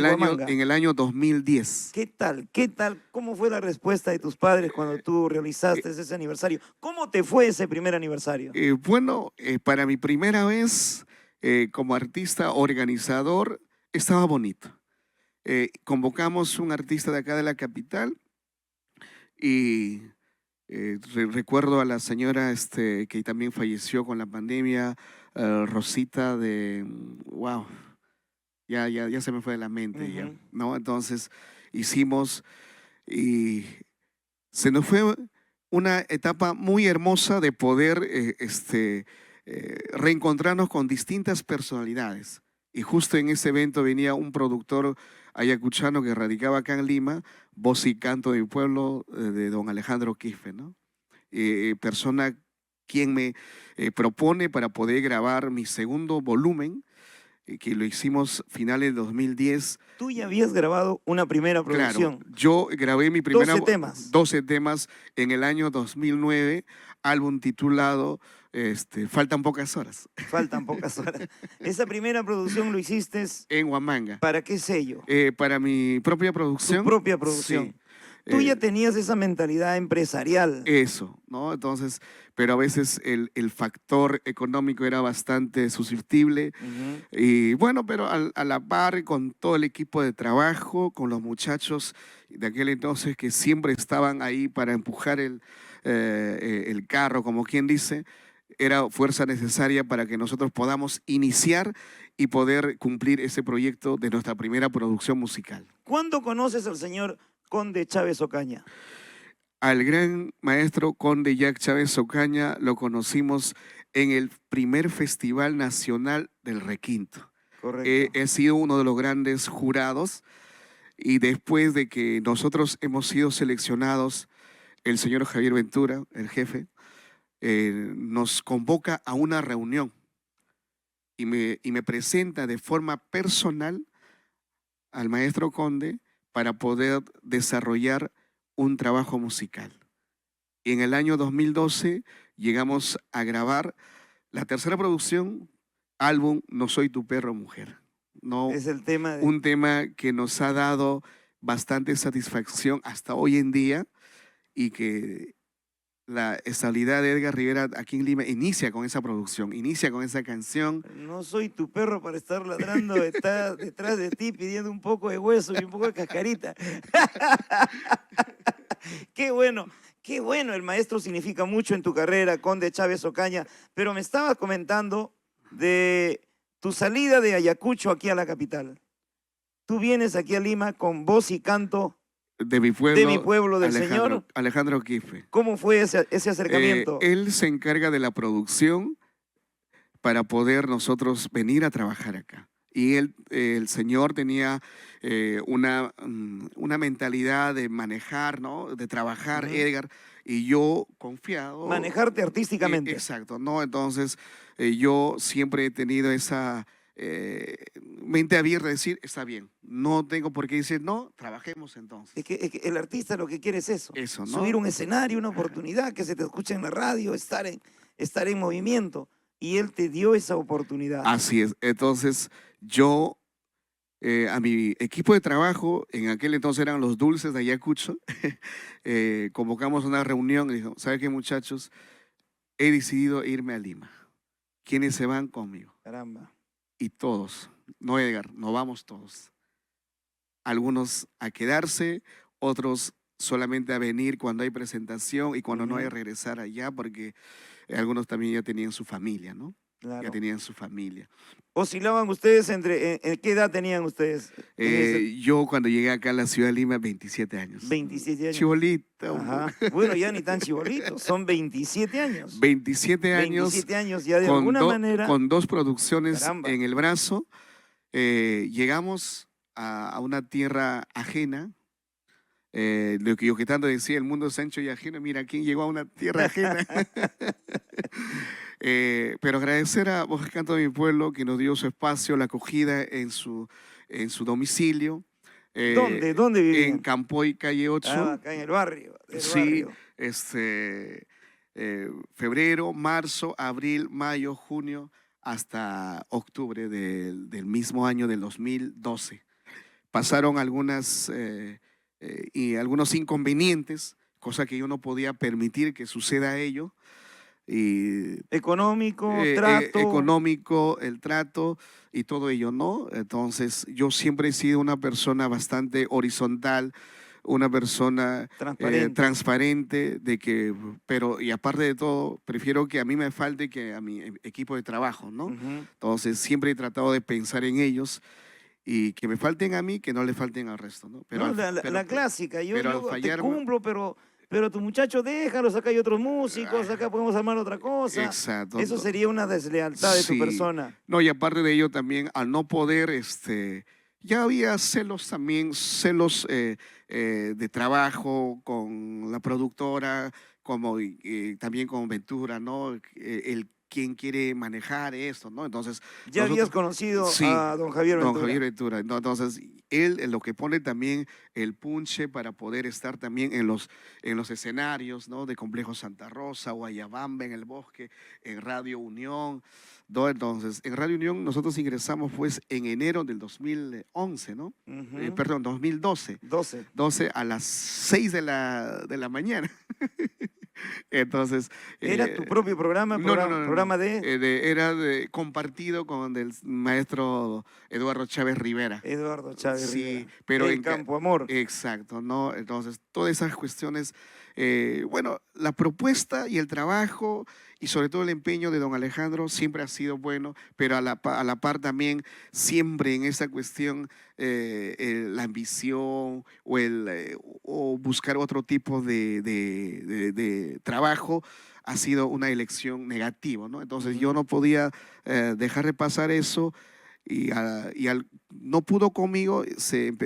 el año 2010. ¿Qué tal? ¿Qué tal? ¿Cómo fue la respuesta de tus padres cuando tú realizaste ese aniversario? ¿Cómo te fue ese primer aniversario? Bueno, para mi primera vez como artista organizador estaba bonito. Convocamos un artista de acá de la capital Y recuerdo a la señora que también falleció con la pandemia, Rosita wow, ya se me fue de la mente, ya, Ujú. ¿no? Entonces hicimos y se nos fue una etapa muy hermosa de poder reencontrarnos con distintas personalidades. Y justo en ese evento venía un productor ayacuchano que radicaba acá en Lima, voz y canto de mi pueblo, de don Alejandro Quispe, ¿no? Persona quien me propone para poder grabar mi segundo volumen, que lo hicimos finales de 2010. Tú ya habías grabado una primera Claro, producción. yo grabé mi primera 12 temas. 12 temas en el año 2009, álbum titulado Faltan pocas horas, Faltan pocas horas. Esa primera producción lo hiciste en Huamanga. ¿para qué sello? Para mi propia Tu producción. propia producción. Sí. Tú ya Eh, tenías esa mentalidad empresarial. Eso, ¿no? Entonces, pero a veces el factor económico era bastante susceptible. Ujú. Y bueno, pero a la par con todo el equipo de trabajo, con los muchachos de aquel entonces que siempre estaban ahí para empujar el carro, como quien dice, era fuerza necesaria para que nosotros podamos iniciar y poder cumplir ese proyecto de nuestra primera producción musical. ¿Cuándo conoces al señor Conde Chávez Ocaña? Al gran maestro Conde Jack Chávez Ocaña lo conocimos en el primer Festival Nacional del Requinto. Correcto. He sido uno de los grandes jurados y después de que nosotros hemos sido seleccionados, el señor Javier Ventura, el jefe, nos convoca a una reunión y me presenta de forma personal al maestro Conde para poder desarrollar un trabajo musical. Y en el año 2012 llegamos a grabar la tercera producción, álbum No Soy Tu Perro Mujer. No, Es el tema de... un tema que nos ha dado bastante satisfacción hasta hoy en día y que la estabilidad de Edgar Rivera aquí en Lima inicia con esa producción, inicia con esa canción. No soy tu perro para estar ladrando detrás de ti pidiendo un poco de hueso y un poco de cascarita. Qué bueno, qué bueno. El maestro significa mucho en tu carrera, Conde Chávez Ocaña. Pero me estabas comentando de tu salida de Ayacucho aquí a la capital. Tú vienes aquí a Lima con voz y canto De mi pueblo, del Señor. Alejandro Quispe. ¿Cómo fue ese acercamiento? Él se encarga de la producción para poder nosotros venir a trabajar acá. Y el señor tenía una mentalidad de manejar, ¿no? De trabajar, Ujú. Edgar, y yo confiado. Manejarte artísticamente. Exacto, ¿no? Entonces, yo siempre he tenido esa mente abierta de decir, está bien, no tengo por qué decir, no, trabajemos entonces. Es que el artista lo que quiere es eso. Eso, ¿no? Subir un escenario, una oportunidad, que se te escuche en la radio, estar en movimiento. Y él te dio esa oportunidad. Así es. Entonces, yo a mi equipo de trabajo, en aquel entonces eran los Dulces de Ayacucho, convocamos una reunión y dijimos, ¿sabe qué, muchachos? He decidido irme a Lima. ¿Quiénes se van conmigo? Caramba. Y todos, no Edgar, no vamos todos. Algunos a quedarse, otros solamente a venir cuando hay presentación y cuando no hay a regresar allá, porque algunos también ya tenían su familia, ¿no? Claro. Ya tenían su familia. ¿Oscilaban ustedes entre... ¿En qué edad tenían ustedes? Yo cuando llegué acá a la ciudad de Lima, 27 años. 27 años. Chibolito. Ajá. Bueno, ya ni tan chibolitos, son 27 años. 27 años. 27 años ya de alguna manera. Con 2 producciones Caramba. en el brazo, llegamos a una tierra ajena. Lo que yo que tanto decía, el mundo es ancho y ajeno, mira, ¿quién llegó a una tierra ajena? Pero agradecer a Voz y Canto de mi pueblo que nos dio su espacio, la acogida en su domicilio. ¿Dónde vivían? En Campoy, calle 8. Acá en el barrio. Sí, febrero, marzo, abril, mayo, junio, hasta octubre del mismo año del 2012. Pasaron algunos inconvenientes, cosa que yo no podía permitir que suceda ello. Y, económico, trato. Económico, el trato y todo ello, ¿no? Entonces, yo siempre he sido una persona bastante horizontal, una persona Transparente. transparente, pero y aparte de todo, prefiero que a mí me falte que a mi equipo de trabajo, ¿no? Ujú. Entonces siempre he tratado de pensar en ellos y que me falten a mí, que no le falten al resto, ¿no? No, al- la clásica, pero al yo te fallar, cumplo, pero tu muchacho déjalos, acá hay otros músicos, acá podemos armar otra cosa. exacto. Eso sería una deslealtad de tu Sí. persona. No, y aparte de ello también, al no poder, ya había celos también, celos de trabajo con la productora, como también con Ventura, ¿no? El quién quiere manejar esto, ¿no? Entonces, Ya habías conocido sí, a don Javier don Ventura. Javier Ventura. No, entonces, él es lo que pone también el punche para poder estar también en los escenarios, ¿no? De Complejo Santa Rosa, Guayabamba, en el Bosque, en Radio Unión. ¿No? Entonces, en Radio Unión nosotros ingresamos pues en enero del 2011, ¿no? Ujú. Perdón, 2012. 12. 12 a las 6 de la mañana. Entonces. ¿Era tu propio programa? No, no, no, no, Programa no. de Era compartido con el maestro Eduardo Chávez Rivera. Eduardo Chávez Sí, Rivera. pero El Campo Amor. Exacto, ¿no? Entonces, todas esas cuestiones, bueno, la propuesta y el trabajo y sobre todo el empeño de don Alejandro siempre ha sido bueno, pero a la par también siempre en esa cuestión la ambición o buscar otro tipo de trabajo ha sido una elección negativa, ¿no? Entonces yo no podía dejar de pasar eso no pudo conmigo,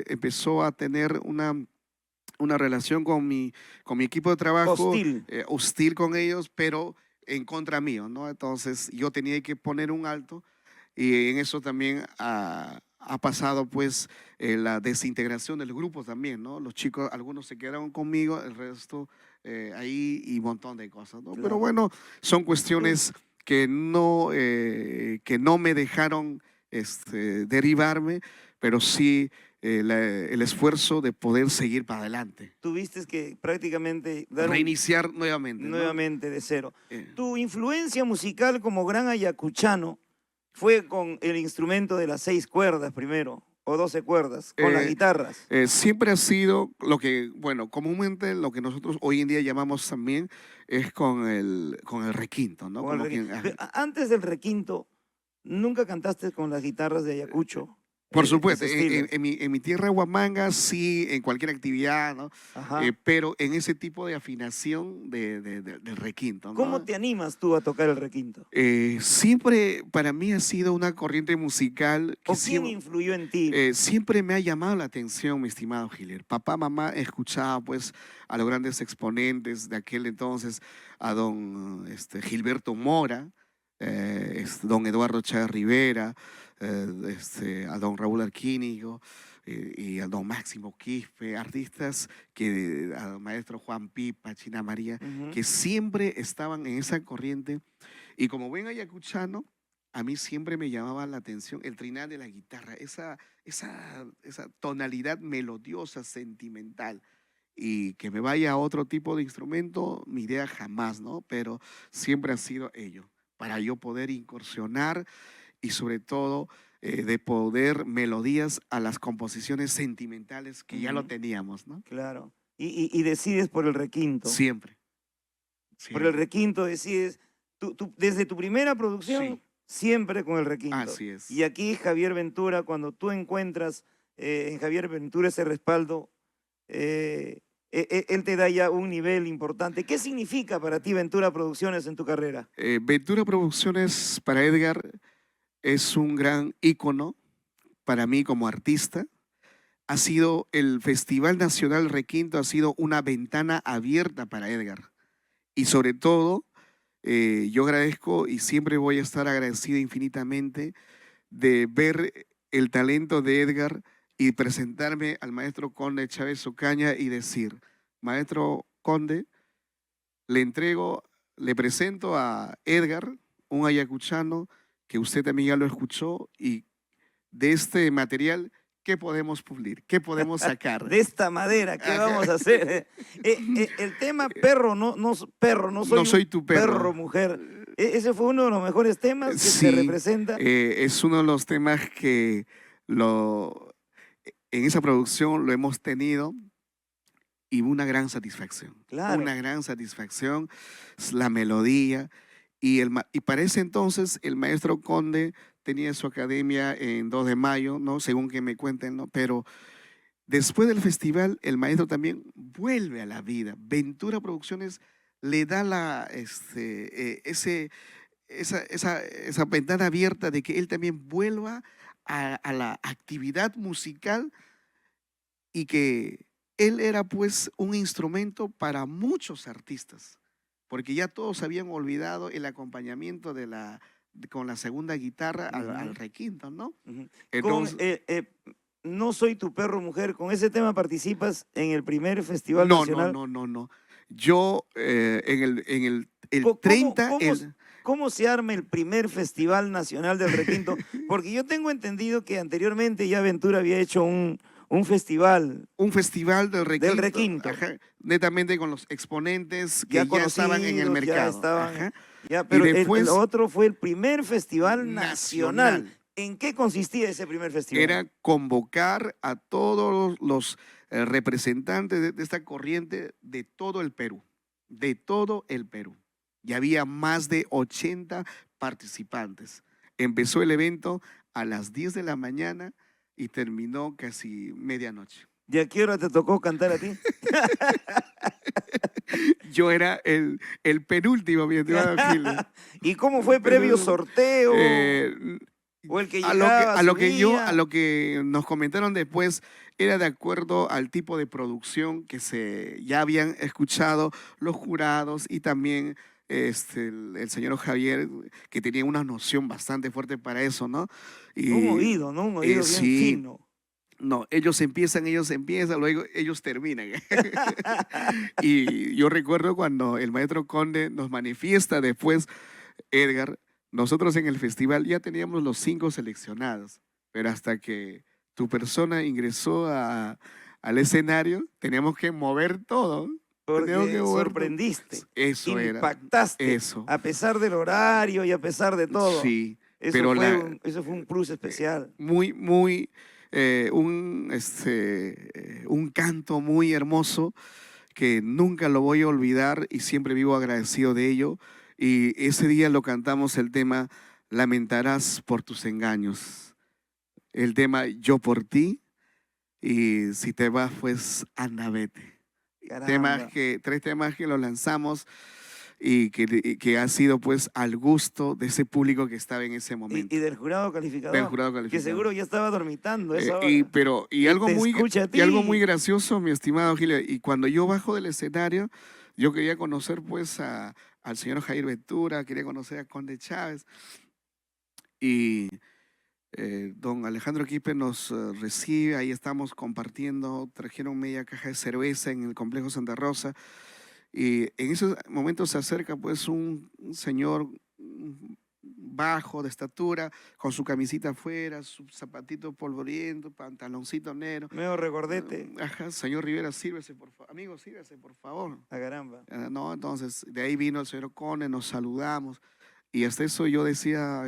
empezó a tener una relación con mi equipo de trabajo, Hostil. hostil con ellos, pero en contra mío, ¿no? Entonces yo tenía que poner un alto y en eso también ha pasado pues la desintegración del grupo también, ¿no? Los chicos, algunos se quedaron conmigo, el resto ahí y un montón de cosas, ¿no? Claro. Pero bueno, son cuestiones que no me dejaron derivarme, pero sí el esfuerzo de poder seguir para adelante. Tuviste que prácticamente dar Reiniciar nuevamente. ¿no? nuevamente de cero. Eh, Tu influencia musical como gran ayacuchano fue con el instrumento de las 6 cuerdas primero, o 12 cuerdas, con las guitarras. Siempre ha sido bueno, comúnmente lo que nosotros hoy en día llamamos también es con el requinto, ¿no? Con el Como requinto. quien- Pero antes del requinto, ¿nunca cantaste con las guitarras de Ayacucho? Por supuesto, ese estilo. en mi tierra Huamanga sí, en cualquier actividad, ¿no? Ajá. Pero en ese tipo de afinación del requinto, ¿no? ¿Cómo te animas tú a tocar el requinto? Siempre para mí ha sido una corriente musical que ¿O quién influyó en ti? siempre me ha llamado la atención, mi estimado Giler. Papá, mamá escuchaba pues a los grandes exponentes de aquel entonces, a don Gilberto Mora, don Eduardo Chávez Rivera, a don Raúl Arquínigo y a don Máximo Quispe, artistas al maestro Juan Pipa, China María, Ujú. que siempre estaban en esa corriente. Y como buen ayacuchano, a mí siempre me llamaba la atención el trinar de la guitarra, esa tonalidad melodiosa, sentimental. Y que me vaya a otro tipo de instrumento, mi idea jamás, ¿no? Pero siempre ha sido ello, para yo poder incursionar y sobre todo de poder melodías a las composiciones sentimentales que ya lo Ujú. teníamos, ¿no? Claro. Y decides por el requinto. Siempre. Por el requinto decides, desde tu primera producción, Sí. siempre con el requinto. Así es. Y aquí Javier Ventura, cuando tú encuentras en Javier Ventura ese respaldo, él te da ya un nivel importante. ¿Qué significa para ti Ventura Producciones en tu carrera? Ventura Producciones para Edgar es un gran ícono para mí como artista. Ha sido el Festival Nacional Requinto, ha sido una ventana abierta para Edgar. Y sobre todo, yo agradezco y siempre voy a estar agradecido infinitamente de ver el talento de Edgar y presentarme al maestro Conde Chávez Ocaña y decir, maestro Conde, le presento a Edgar, un ayacuchano que usted también ya lo escuchó y de este material, ¿qué podemos pulir? ¿Qué podemos sacar? De esta madera, ¿qué Ajá. vamos a hacer? El tema perro, no soy tu perro. perro, mujer. Ese fue uno de los mejores temas que se Sí, representa. es uno de los temas que en esa producción lo hemos tenido y una gran satisfacción. Claro. Una gran satisfacción, es la melodía. Y para ese entonces el maestro Conde tenía su academia en 2 de mayo, ¿no? Según que me cuenten, ¿no? Pero después del festival, el maestro también vuelve a la vida. Ventura Producciones le da esa ventana abierta de que él también vuelva a la actividad musical y que él era pues un instrumento para muchos artistas, porque ya todos habían olvidado el acompañamiento con la segunda guitarra al requinto, ¿no? Ujú. Entonces, No soy tu perro mujer, con ese tema participas en el primer festival no, nacional. no. Yo el ¿Cómo, 30, cómo se arma el primer festival nacional del requinto? Porque yo tengo entendido que anteriormente ya Ventura había hecho un festival un festival del requinto. ajá, netamente con los exponentes que ya ya estaban en el conocidos, ya mercado. estaban, Ajá. ya, pero después- el otro fue el primer festival nacional. Nacional. ¿En qué consistía ese primer festival? Era convocar a todos los representantes de esta corriente de todo el Perú, de todo el Perú. Y había más de 80 participantes. Empezó el evento a las 10 de la mañana y terminó casi medianoche. ¿Y a qué hora te tocó cantar a ti? Yo era el penúltimo, mi estimado Giles. ¿Y cómo fue previo sorteo? ¿O el que a llegaba, lo que subía? a lo que nos comentaron después era de acuerdo al tipo de producción que ya habían escuchado los jurados y también el señor Javier, que tenía una noción bastante fuerte para eso, ¿no? Y, Un oído, ¿no? Un oído bien sí. fino. No, ellos empiezan, luego ellos terminan. Y yo recuerdo cuando el maestro Conde nos manifiesta después, Edgar, nosotros en el festival ya teníamos los 5 seleccionados, pero hasta que tu persona ingresó al escenario, teníamos que mover todo. Teníamos que Porque mover sorprendiste, Eso era. impactaste, Eso. a pesar del horario y a pesar de todo. Sí, Eso pero eso fue un plus especial. muy, un canto muy hermoso que nunca lo voy a olvidar y siempre vivo agradecido de ello. Y ese día lo cantamos el tema Lamentarás por tus engaños, el tema Yo por ti y Si te vas pues anda vete. Caramba. 3 temas que los lanzamos y que ha sido pues al gusto de ese público que estaba en ese momento. Y del jurado calificador. Del jurado Que calificador. seguro ya estaba dormitando esa hora. Y algo te muy escucha a ti. y algo muy gracioso, mi estimado Gil, y cuando yo bajo del escenario, yo quería conocer pues al señor Jair Ventura, quería conocer a Conde Chávez, y don Alejandro Quispe nos recibe, ahí estamos compartiendo, trajeron media caja de cerveza en el complejo Santa Rosa, y en esos momentos se acerca pues un señor bajo, de estatura, con su camisita afuera, su zapatito polvoriento, pantaloncito negro. Medio regordete. Ajá, señor Rivera, sírvese, por favor. Amigo, sírvese, por favor. A caramba. No, entonces, de ahí vino el señor Cone, nos saludamos. Y hasta eso yo decía,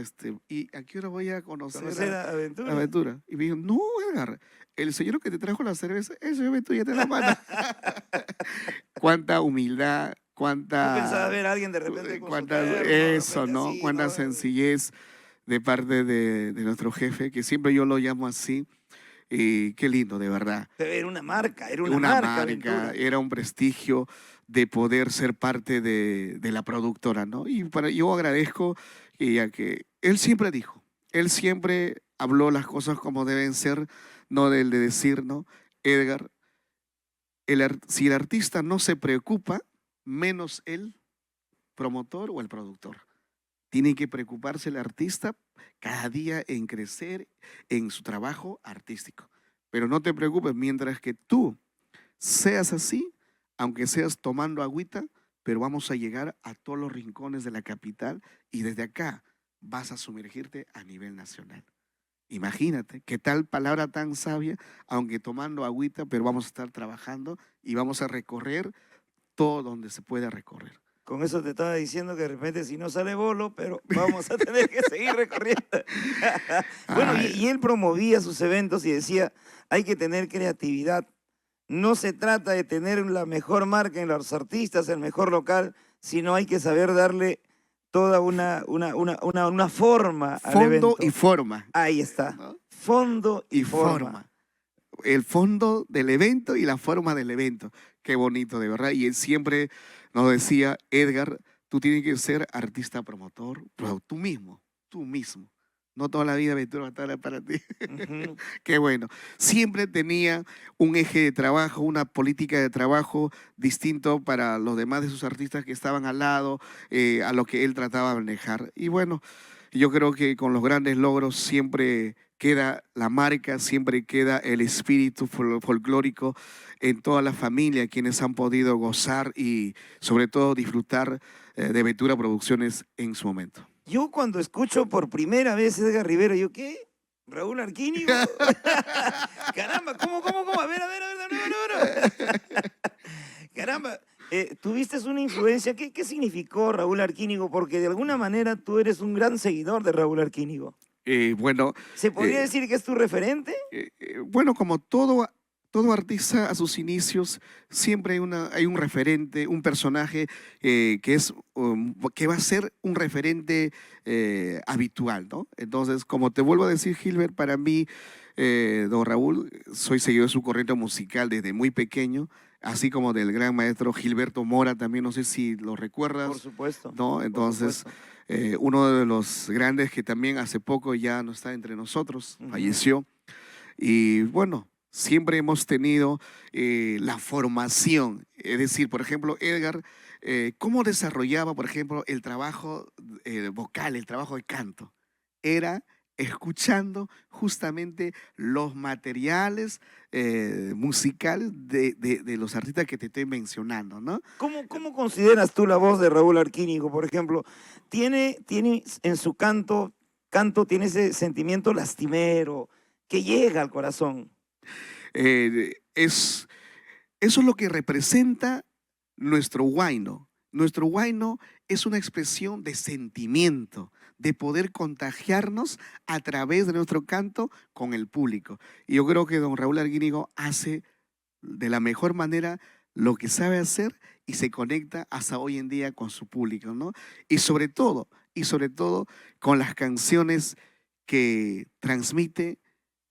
¿y a qué hora voy a conocer a Aventura. a Ventura? Y me dijo, no, Edgar, el señor que te trajo la cerveza, el señor Ventura ya te la manda. Cuánta humildad, cuánta... Yo pensaba ver a alguien de repente con su terno, eso, de repente ¿no? así, Cuánta ¿no? sencillez de parte de nuestro jefe, que siempre yo lo llamo así. Y qué lindo, de verdad. Pero era una marca, Aventura. Era un prestigio de poder ser parte de la productora, ¿no? Y yo agradezco que él siempre habló las cosas como deben ser, no del de decir, ¿no? Edgar, si el artista no se preocupa, menos el promotor o el productor. Tiene que preocuparse el artista cada día en crecer en su trabajo artístico. Pero no te preocupes, mientras que tú seas así, aunque seas tomando agüita, pero vamos a llegar a todos los rincones de la capital y desde acá vas a sumergirte a nivel nacional. Imagínate, qué tal palabra tan sabia, aunque tomando agüita, pero vamos a estar trabajando y vamos a recorrer todo donde se pueda recorrer. Con eso te estaba diciendo que de repente si no sale bolo, pero vamos a tener que seguir recorriendo. Bueno, y él promovía sus eventos y decía, hay que tener creatividad. no se trata de tener la mejor marca en los artistas, el mejor local, sino hay que saber darle toda una forma al Fondo evento. y forma. Ahí está. ¿No? Fondo y forma. El fondo del evento y la forma del evento. Qué bonito, de verdad. Y él siempre nos decía, Edgar, tú tienes que ser artista promotor, pero tú mismo. No toda la vida Ventura va a estar para ti. Ujú. Qué bueno. Siempre tenía un eje de trabajo, una política de trabajo distinto para los demás de sus artistas que estaban al lado, a lo que él trataba de manejar. Y bueno, yo creo que con los grandes logros siempre queda la marca, siempre queda el espíritu folclórico en toda la familia, quienes han podido gozar y sobre todo disfrutar de Ventura Producciones en su momento. Yo cuando escucho por primera vez Edgar Rivero, ¿yo qué? ¿Raúl Arquínigo? Caramba, ¿cómo? A ver, no. Caramba, ¿tuviste una influencia? ¿Qué significó Raúl Arquínigo? Porque de alguna manera tú eres un gran seguidor de Raúl Arquínigo. Bueno, ¿Se podría decir que es tu referente? bueno, como todo artista a sus inicios, siempre hay un referente, un personaje que va a ser un referente habitual, ¿no? Entonces, como te vuelvo a decir, Gilbert, para mí, don Raúl, soy seguidor de su corriente musical desde muy pequeño, así como del gran maestro Gilberto Mora, también no sé si lo recuerdas. Por supuesto. ¿No? Entonces, Por supuesto. Uno de los grandes que también hace poco ya no está entre nosotros, falleció. Y bueno, siempre hemos tenido la formación. Es decir, por ejemplo, Edgar, ¿cómo desarrollaba, por ejemplo, el trabajo vocal, el trabajo de canto? Era escuchando justamente los materiales musicales de los artistas que te estoy mencionando, ¿no? ¿Cómo consideras tú la voz de Raúl Arquínigo, por ejemplo? Tiene en su canto tiene ese sentimiento lastimero que llega al corazón. Eso es lo que representa nuestro huayno. Nuestro huayno es una expresión de sentimiento, de poder contagiarnos a través de nuestro canto con el público. Y yo creo que don Raúl Arquínigo hace de la mejor manera lo que sabe hacer y se conecta hasta hoy en día con su público, ¿no? Y sobre todo con las canciones que transmite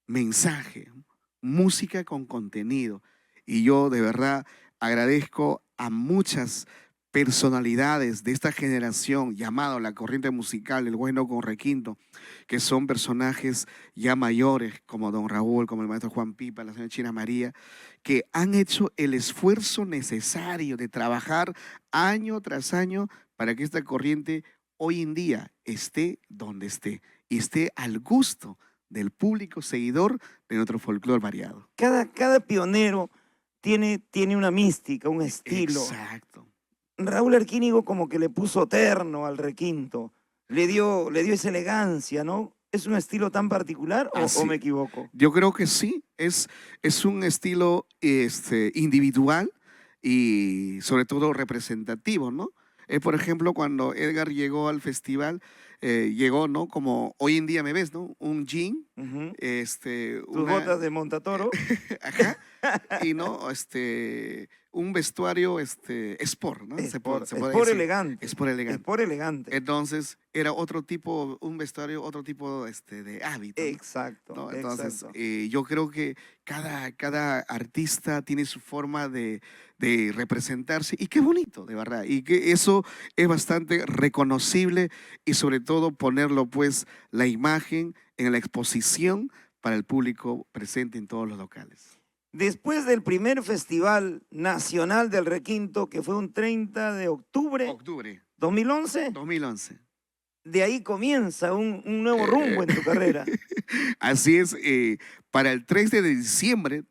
mensaje, música con contenido. Y yo de verdad agradezco a muchas personalidades de esta generación llamado la corriente musical, el bueno con requinto, que son personajes ya mayores como don Raúl, como el maestro Juan Pipa, la señora China María, que han hecho el esfuerzo necesario de trabajar año tras año para que esta corriente hoy en día esté donde esté y esté al gusto del público seguidor de nuestro folclore variado. Cada pionero tiene una mística, un estilo. Exacto. Raúl Arquínigo como que le puso terno al requinto, le dio esa elegancia, ¿no? ¿Es un estilo tan particular o me equivoco? Yo creo que sí, es un estilo individual y sobre todo representativo, ¿no? Por ejemplo, cuando Edgar llegó al festival, llegó, ¿no? Como hoy en día me ves, ¿no? Un jean, Tus botas de montatoro. ajá, y no, un vestuario sport, ¿no? Sport decir. elegante. Sport elegante. Sport elegante. Entonces, era otro tipo, un vestuario, otro tipo de hábito, ¿no? Exacto. ¿No? Entonces, exacto. yo creo que cada artista tiene su forma de representarse y qué bonito, de verdad. Y que eso es bastante reconocible y sobre todo ponerlo, pues, la imagen en la exposición para el público presente en todos los locales. Después del primer Festival Nacional del Requinto, que fue un 30 de octubre, 2011, 2011. De ahí comienza un nuevo rumbo en tu carrera. Así es, para el 3 de diciembre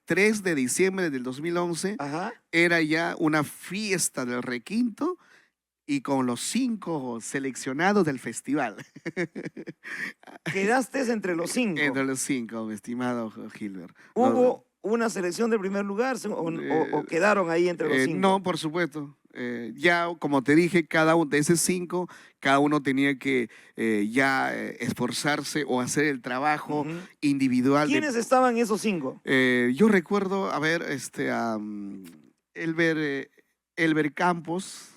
del 2011, Ajá. era ya una fiesta del requinto y con los 5 seleccionados del festival. Quedaste entre los 5. Entre los 5, mi estimado Gilbert. ¿Hubo una selección del primer lugar o quedaron ahí entre los 5? No, por supuesto. Ya, como te dije, cada uno de esos 5, cada uno tenía que esforzarse o hacer el trabajo Ujú. individual. ¿Quiénes estaban esos 5? Yo recuerdo, a ver, Elber, Elber Campos,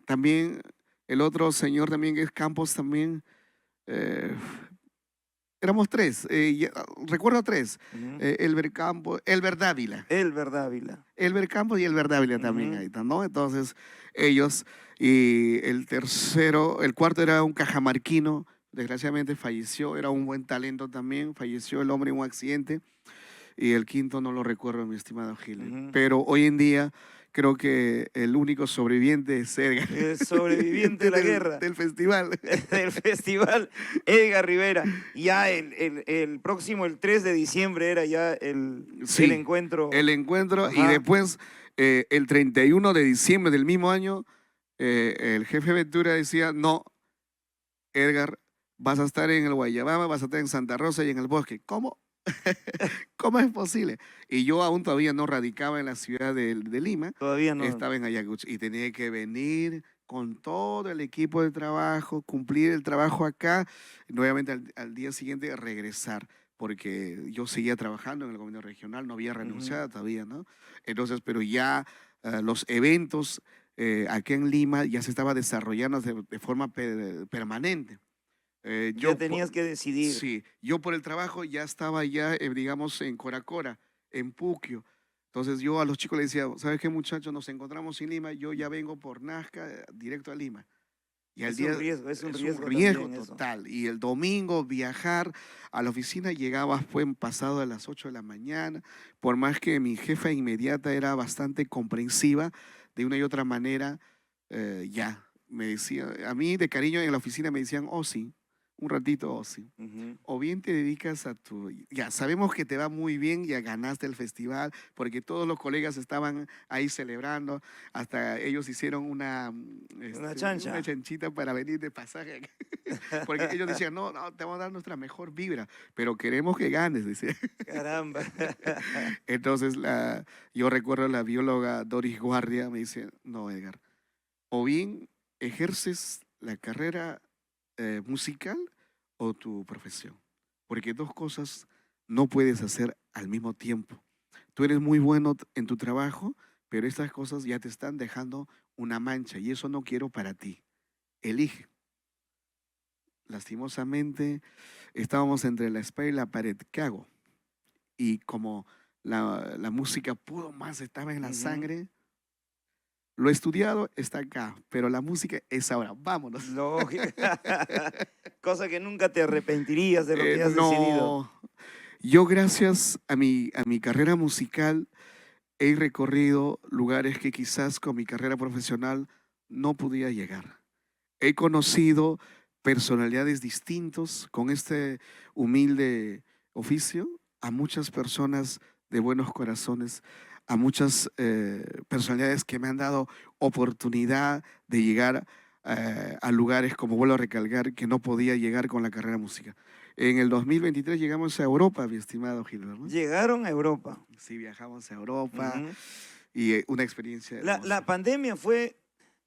también el otro señor también que es Campos también. eh, Éramos 3, recuerdo 3, Elber Campos, Elber Dávila. Elber Dávila. Elber Campos y Elber Dávila también Ujú. ahí están, ¿no? Entonces, ellos, y el cuarto era un cajamarquino, desgraciadamente falleció, era un buen talento también, falleció el hombre en un accidente, y el quinto no lo recuerdo, mi estimado Gil. Ujú. Pero hoy en día creo que el único sobreviviente es Edgar. El sobreviviente de la guerra. Del festival. Del festival Edgar Rivera. Ya el próximo, el 3 de diciembre, era ya Sí, el encuentro. El encuentro, y Ajá. después, el 31 de diciembre del mismo año, el jefe Ventura decía, no, Edgar, vas a estar en el Guayabama, vas a estar en Santa Rosa y en el Bosque. ¿Cómo? ¿Cómo es posible? Y yo aún todavía no radicaba en la ciudad de Lima, Todavía no. estaba en Ayacucho y tenía que venir con todo el equipo de trabajo, cumplir el trabajo acá, y nuevamente al día siguiente regresar, porque yo seguía trabajando en el gobierno regional, no había renunciado todavía, ¿no? Entonces, pero ya los eventos aquí en Lima ya se estaba desarrollando de forma permanente. Ya tenías que decidir. Sí, yo por el trabajo ya estaba ya, digamos, en Coracora, en Puquio. Entonces yo a los chicos les decía, ¿sabes qué, muchachos? Nos encontramos en Lima, yo ya vengo por Nazca directo a Lima. Y al Es día, un riesgo, es un es riesgo un riesgo también eso. total. Y el domingo viajar a la oficina llegaba, fue pasado a las 8 de la mañana, por más que mi jefa inmediata era bastante comprensiva, de una y otra manera, ya, me decía, a mí de cariño en la oficina me decían, oh sí, un ratito, oh sí. Ujú. O bien te dedicas a tu... Ya sabemos que te va muy bien, ya ganaste el festival, porque todos los colegas estaban ahí celebrando, hasta ellos hicieron Una chancha. una chanchita para venir de pasaje, porque ellos decían, no, no, te vamos a dar nuestra mejor vibra, pero queremos que ganes, decían. Caramba. Entonces, yo recuerdo a la bióloga Doris Guardia, me dice, no, Edgar, o bien ejerces la carrera musical o tu profesión, porque dos cosas no puedes hacer al mismo tiempo. Tú eres muy bueno en tu trabajo, pero estas cosas ya te están dejando una mancha y eso no quiero para ti. Elige. Lastimosamente, estábamos entre la espada y la pared. ¿Qué hago? Y como la música pudo más, estaba en la Ujú. sangre, lo estudiado está acá, pero la música es ahora. Vámonos. Lógico. Cosa que nunca te arrepentirías de lo que has decidido. No, yo gracias a mi carrera musical he recorrido lugares que quizás con mi carrera profesional no podía llegar. He conocido personalidades distintas con este humilde oficio, a muchas personas de buenos corazones, a muchas personalidades que me han dado oportunidad de llegar a lugares, como vuelvo a recalcar, que no podía llegar con la carrera música. En el 2023 llegamos a Europa, mi estimado Gilbert, ¿no? Llegaron a Europa. Sí, viajamos a Europa Ujú. y una experiencia La hermosa. pandemia fue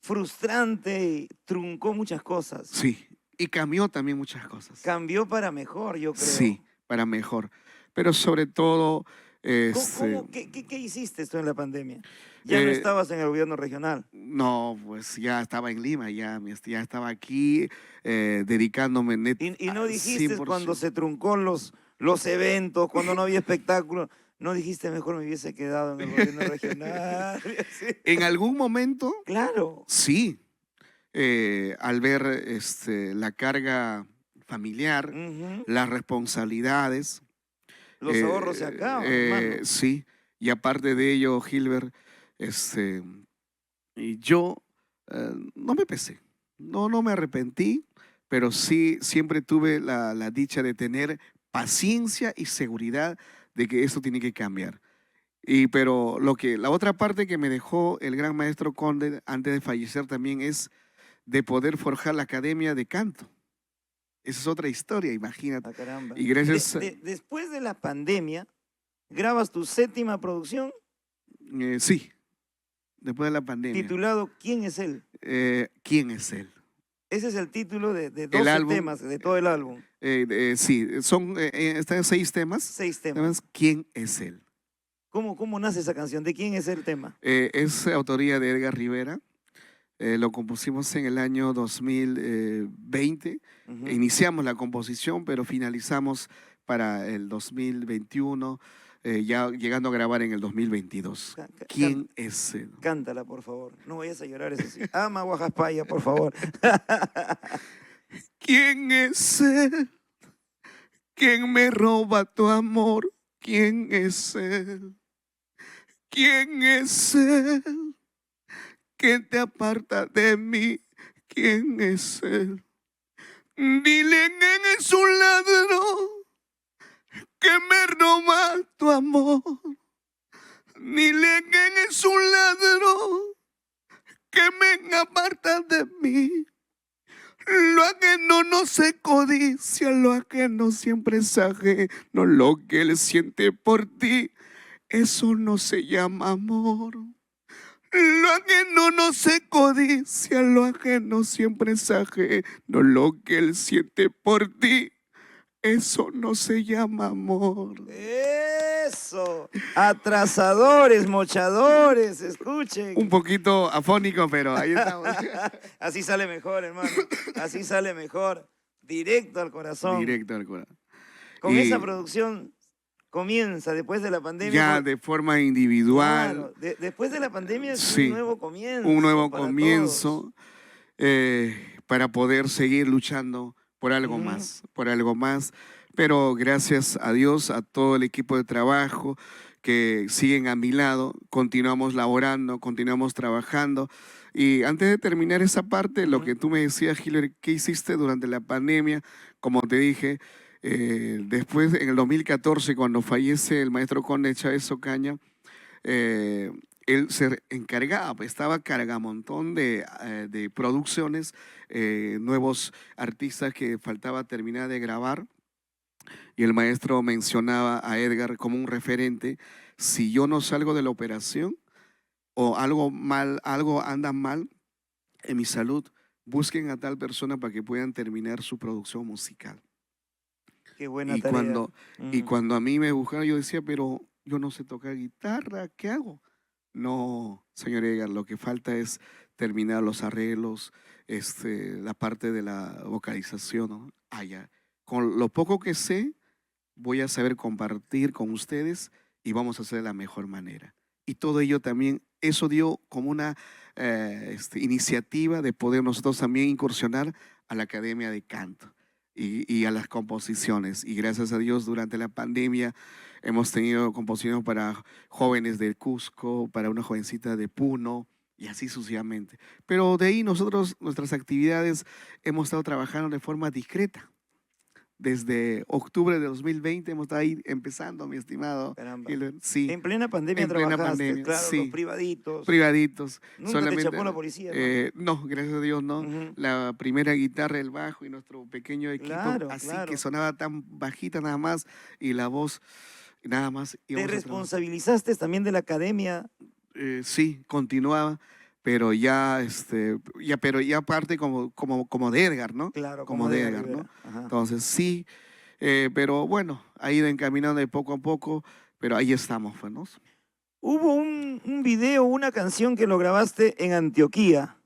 frustrante y truncó muchas cosas. Sí, y cambió también muchas cosas. Cambió para mejor, yo creo. Sí, para mejor. Pero sobre todo, ¿Qué hiciste tú en la pandemia? Ya no Eh, estabas en el gobierno regional. no, pues ya estaba en Lima, ya estaba aquí dedicándome Y no al dijiste 100%. cuando se truncó los eventos, cuando no había espectáculo, no dijiste mejor me hubiese quedado en el gobierno regional. Sí. En algún momento, Claro. sí, al ver la carga familiar, Ujú. las responsabilidades. Los ahorros se acaban, hermano. Sí, y aparte de ello, Gilbert, y yo no me pesé, no me arrepentí, pero sí siempre tuve la dicha de tener paciencia y seguridad de que esto tiene que cambiar. Pero la otra parte que me dejó el gran maestro Conde antes de fallecer también es de poder forjar la academia de canto. Esa es otra historia, imagínate. Ah, caramba. Y gracias, Después de la pandemia, grabas tu 7ª producción. sí, después de la pandemia. Titulado ¿Quién es él? ¿Quién es él? Ese es el título de 12 álbum, temas, de todo el álbum. Sí, están 6 temas. 6 temas. ¿Quién es él? ¿Cómo nace esa canción? ¿De quién es el tema? Es autoría de Edgar Rivera. Lo compusimos en el año 2020. Ujú. Iniciamos la composición, pero finalizamos para el 2021, ya llegando a grabar en el 2022. ¿Quién es él? Cántala, por favor. No vayas a llorar, eso sí. Ama Guajaspaya, por favor. ¿Quién es él? ¿Quién me roba tu amor? ¿Quién es él? ¿Quién es él? ¿Quién te aparta de mí? ¿Quién es él? Dile que es un ladrón que me roba tu amor. Dile que es un ladrón que me aparta de mí. Lo ajeno no se codicia, lo ajeno siempre es ajeno. Lo que él siente por ti, eso no se llama amor. Lo ajeno no se codicia, lo ajeno siempre es ajeno. Lo que él siente por ti, eso no se llama amor. Eso. Atrasadores, mochadores, escuchen. Un poquito afónico, pero ahí estamos. Así sale mejor, hermano. Así sale mejor. Directo al corazón. Directo al corazón. Con Y esa producción comienza después de la pandemia. ya de forma individual. Claro, después de la pandemia es Sí, un nuevo comienzo. un nuevo para comienzo para poder seguir luchando por algo Ujú. más, por algo más. Pero gracias a Dios, a todo el equipo de trabajo que siguen a mi lado, continuamos laborando, continuamos trabajando. Y antes de terminar esa parte, lo Ujú. que tú me decías, Hillary, ¿qué hiciste durante la pandemia? Como te dije, después en el 2014, cuando fallece el maestro Conde Chávez Ocaña, él se encargaba, pues, estaba cargamontón de producciones, nuevos artistas que faltaba terminar de grabar. Y el maestro mencionaba a Edgar como un referente. Si yo no salgo de la operación o algo anda mal en mi salud, busquen a tal persona para que puedan terminar su producción musical. Qué buena Y tarea. cuando a mí me buscaron, yo decía, pero yo no sé tocar guitarra, ¿qué hago? No, señor Edgar, lo que falta es terminar los arreglos, la parte de la vocalización, ¿no? Ya. Con lo poco que sé, voy a saber compartir con ustedes y vamos a hacer de la mejor manera. Y todo ello también, eso dio como una iniciativa de poder nosotros también incursionar a la Academia de Canto y a las composiciones. Y gracias a Dios, durante la pandemia hemos tenido composiciones para jóvenes del Cusco, para una jovencita de Puno, y así sucesivamente. Pero de ahí nosotros, nuestras actividades, hemos estado trabajando de forma discreta. Desde octubre de 2020 hemos estado ahí empezando, mi estimado. Caramba. Sí, En plena pandemia en plena trabajaste, pandemia, claro, sí. los privaditos. Privaditos. Nunca te chapó la policía, hermano. No, gracias a Dios no. Ujú. La primera guitarra, el bajo y nuestro pequeño equipo, Claro, así claro. que sonaba tan bajita nada más y la voz nada más. ¿Te íbamos a trabajar. responsabilizaste también de la academia? Sí, continuaba, pero ya, pero ya parte como de Edgar, ¿no? Claro, Como de Edgar, Rivera. ¿no? Ajá. Entonces sí, pero bueno, ha ido encaminando de poco a poco, pero ahí estamos, pues, ¿no? Hubo un video, una canción que lo grabaste en Antioquía,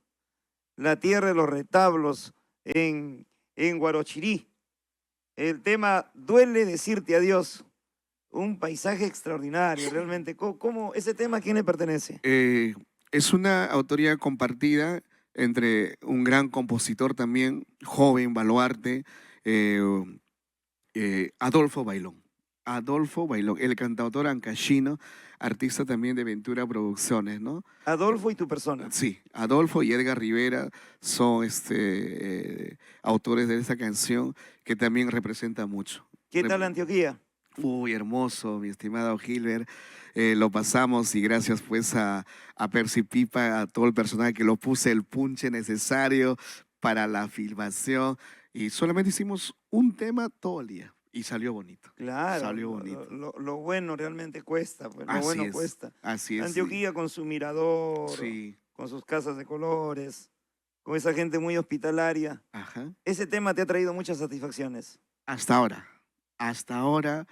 la tierra de los retablos, en Guarochirí. El tema Duele decirte adiós. Un paisaje extraordinario, realmente. ¿Cómo ese tema a quién le pertenece? Es una autoría compartida entre un gran compositor también, joven, baluarte, Adolfo Bailón. Adolfo Bailón, el cantautor ancashino, artista también de Ventura Producciones, ¿no? Adolfo y tu persona. Sí, Adolfo y Edgar Rivera son autores de esta canción que también representa mucho. ¿Qué tal Antioquía? Uy, hermoso, mi estimado Gilbert. Lo pasamos y gracias pues a Percy Pipa, a todo el personal que lo puse el punche necesario para la filmación. Y solamente hicimos un tema todo el día. Y salió bonito. Claro, Salió bonito. lo bueno realmente cuesta, pues lo Así bueno es. cuesta. Así es. Antioquía con su mirador, Sí. con sus casas de colores, con esa gente muy hospitalaria. Ajá. Ese tema te ha traído muchas satisfacciones. Hasta ahora. Hasta ahora,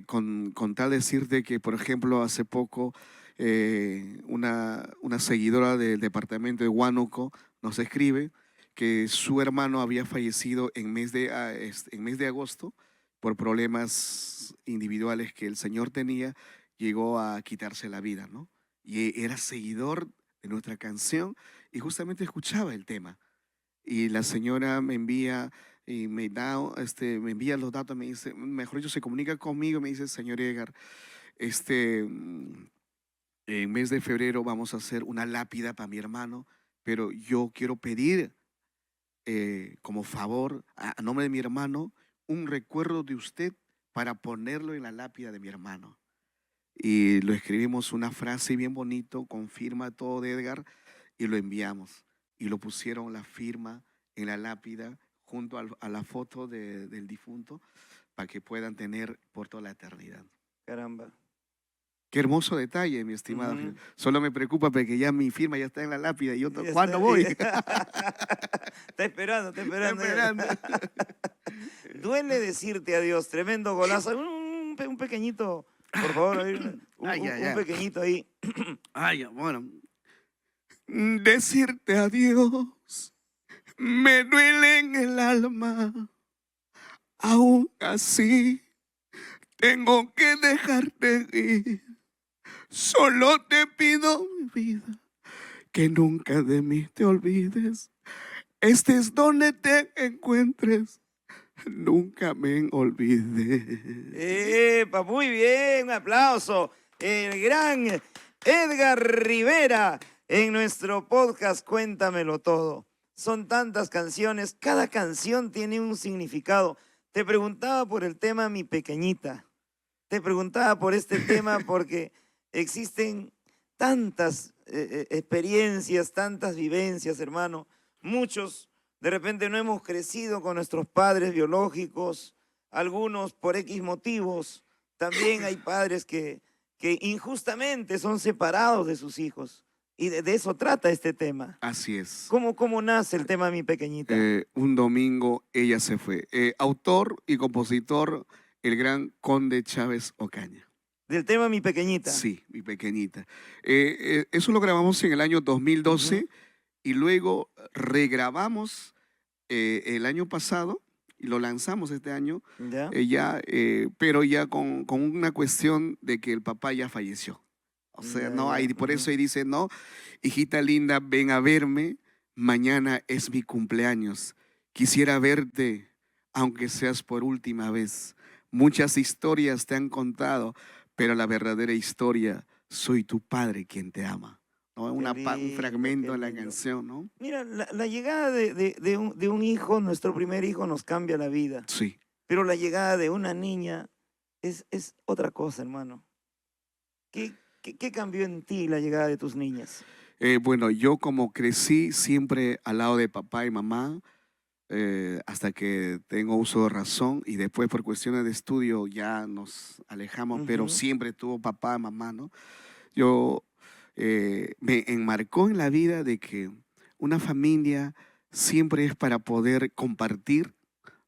con tal decirte que, por ejemplo, hace poco una seguidora del departamento de Huánuco nos escribe que su hermano había fallecido en mes de agosto por problemas individuales que el señor tenía, llegó a quitarse la vida, ¿no? Y era seguidor de nuestra canción y justamente escuchaba el tema. Y la señora me envía y me envía los datos, me dice, mejor dicho, se comunica conmigo, me dice, señor Edgar, este, en mes de febrero vamos a hacer una lápida para mi hermano, pero yo quiero pedir como favor a nombre de mi hermano un recuerdo de usted para ponerlo en la lápida de mi hermano. Y lo escribimos una frase bien bonito, con firma todo de Edgar, y lo enviamos. Y lo pusieron la firma en la lápida junto a la foto del difunto para que puedan tener por toda la eternidad. Caramba. Qué hermoso detalle, mi estimado. Ujú. Solo me preocupa porque ya mi firma ya está en la lápida y yo, Ya ¿cuándo está. voy? Está esperando, está esperando. Esperando. Duele decirte adiós, tremendo golazo. Un pequeñito, por favor, ahí, un pequeñito ahí. Ay, bueno. Decirte adiós me duele en el alma. Aún así, tengo que dejarte ir. Solo te pido, mi vida, que nunca de mí te olvides. Estés donde te encuentres, nunca me olvides. ¡Epa! Muy bien, un aplauso. El gran Edgar Rivera en nuestro podcast Cuéntamelo Todo. Son tantas canciones, cada canción tiene un significado. Te preguntaba por el tema Mi Pequeñita. Te preguntaba por este tema porque existen tantas experiencias, tantas vivencias, hermano. Muchos de repente no hemos crecido con nuestros padres biológicos, algunos por X motivos. También hay padres que injustamente son separados de sus hijos. Y de eso trata este tema. Así es. ¿Cómo nace el tema Mi Pequeñita? Un domingo ella se fue. Autor y compositor, el gran Conde Chávez Ocaña. Del tema Mi Pequeñita. Sí, Mi Pequeñita. Eso lo grabamos en el año 2012 y luego regrabamos el año pasado y lo lanzamos este año, ¿Ya? pero ya con una cuestión de que el papá ya falleció. O sea, no, ahí, por eso ahí dice, no, hijita linda, ven a verme, mañana es mi cumpleaños. Quisiera verte, aunque seas por última vez. Muchas historias te han contado, pero la verdadera historia, soy tu padre quien te ama. ¿No? Un fragmento de la canción, ¿no? Mira, la llegada de un hijo, nuestro primer hijo, nos cambia la vida. Sí. Pero la llegada de una niña es otra cosa, hermano. ¿Qué cambió en ti la llegada de tus niñas? Bueno, yo como crecí siempre al lado de papá y mamá, hasta que tengo uso de razón y después por cuestiones de estudio ya nos alejamos, pero siempre tuvo papá, mamá, ¿no? Yo me enmarcó en la vida de que una familia siempre es para poder compartir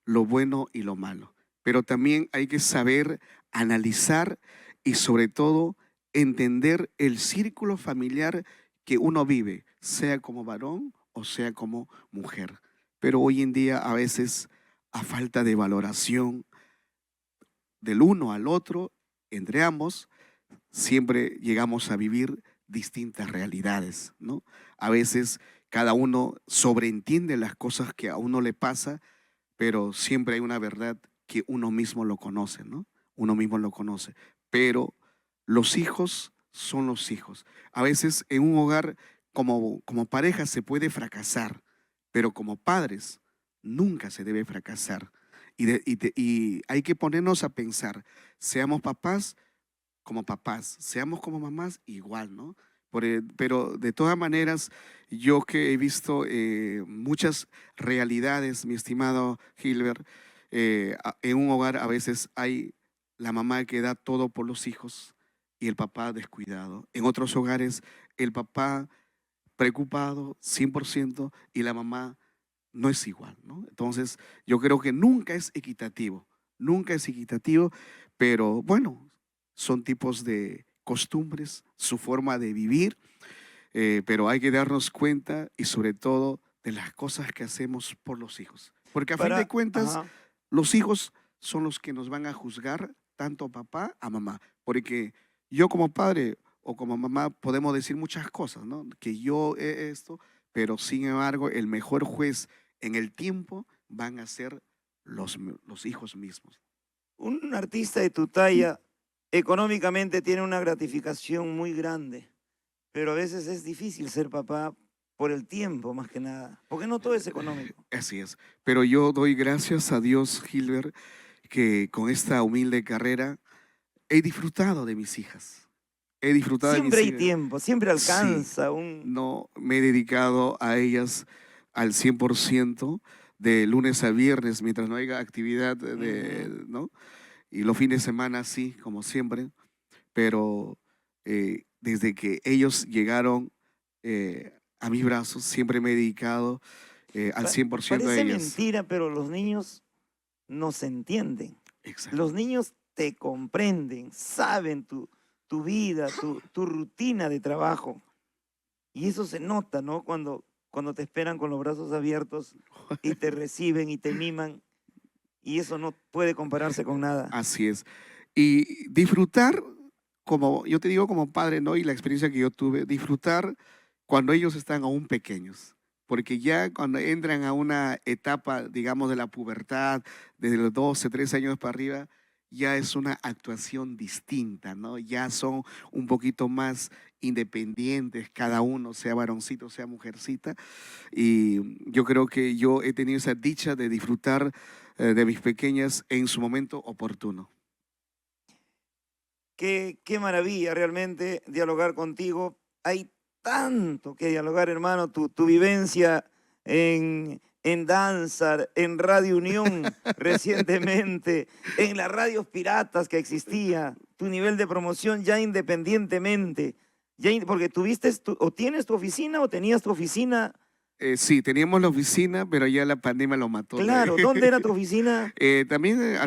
lo bueno y lo malo, pero también hay que saber analizar y sobre todo entender el círculo familiar que uno vive, sea como varón o sea como mujer. Pero hoy en día a veces, a falta de valoración del uno al otro, entre ambos, siempre llegamos a vivir distintas realidades, ¿no? A veces cada uno sobreentiende las cosas que a uno le pasa, pero siempre hay una verdad que uno mismo lo conoce, ¿no? Uno mismo lo conoce. Pero los hijos son los hijos. A veces en un hogar como pareja se puede fracasar, pero como padres nunca se debe fracasar. Y hay que ponernos a pensar, seamos papás, seamos como mamás, igual, ¿no? Pero de todas maneras, yo que he visto muchas realidades, mi estimado Gilbert, En un hogar a veces hay la mamá que da todo por los hijos y el papá descuidado. En otros hogares el papá preocupado 100% y la mamá no es igual, ¿no? Entonces, yo creo que nunca es equitativo, pero bueno, son tipos de costumbres, su forma de vivir, pero hay que darnos cuenta y sobre todo de las cosas que hacemos por los hijos. Porque a fin de cuentas, Ajá. los hijos son los que nos van a juzgar, tanto papá a mamá. Porque yo como padre o como mamá podemos decir muchas cosas, ¿no? Que yo esto, pero sin embargo el mejor juez en el tiempo van a ser los hijos mismos. Un artista de tu talla económicamente tiene una gratificación muy grande, pero a veces es difícil ser papá por el tiempo más que nada, porque no todo es económico. Así es. Pero yo doy gracias a Dios, Gilbert, que con esta humilde carrera he disfrutado de mis hijas. He disfrutado de mis Siempre hay hijas. tiempo, siempre Sí, alcanza un... no me he dedicado a ellas al 100% de lunes a viernes mientras no haya actividad Ujú. ¿no? Y los fines de semana sí, como siempre, pero desde que ellos llegaron a mis brazos, siempre me he dedicado al 100% a Parece ellas. mentira, pero los niños no se entienden. Exacto. Los niños te comprenden, saben tu vida, tu rutina de trabajo. Y eso se nota, ¿no? Cuando te esperan con los brazos abiertos y te reciben y te miman. Y eso no puede compararse con nada. Así es. Y disfrutar, como yo te digo como padre, ¿no? Y la experiencia que yo tuve, disfrutar cuando ellos están aún pequeños. Porque ya cuando entran a una etapa, digamos, de la pubertad, desde los 12, 13 años para arriba, ya es una actuación distinta, ¿no? Ya son un poquito más independientes, cada uno, sea varoncito, sea mujercita. Y yo creo que yo he tenido esa dicha de disfrutar de mis pequeñas en su momento oportuno. Qué maravilla realmente dialogar contigo. Hay tanto que dialogar, hermano. Tu vivencia en Danzar, en Radio Unión recientemente, en las radios piratas que existía, tu nivel de promoción ya independientemente. Porque tuviste o tienes tu oficina o tenías tu oficina. Sí, teníamos la oficina, pero ya la pandemia lo mató. Claro, ¿dónde era tu oficina? También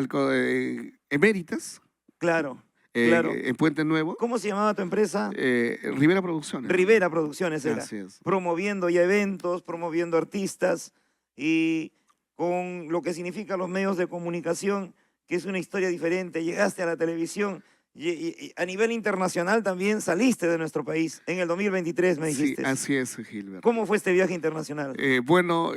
Eméritas, Claro, claro. en Puente Nuevo, ¿Cómo se llamaba tu empresa? Rivera Producciones. Rivera Producciones era, Así es. promoviendo ya eventos, promoviendo artistas y con lo que significa los medios de comunicación, que es una historia diferente. Llegaste a la televisión y a nivel internacional también saliste de nuestro país en el 2023, me Sí, dijiste. así es, Gilbert. ¿Cómo fue este viaje internacional? Bueno,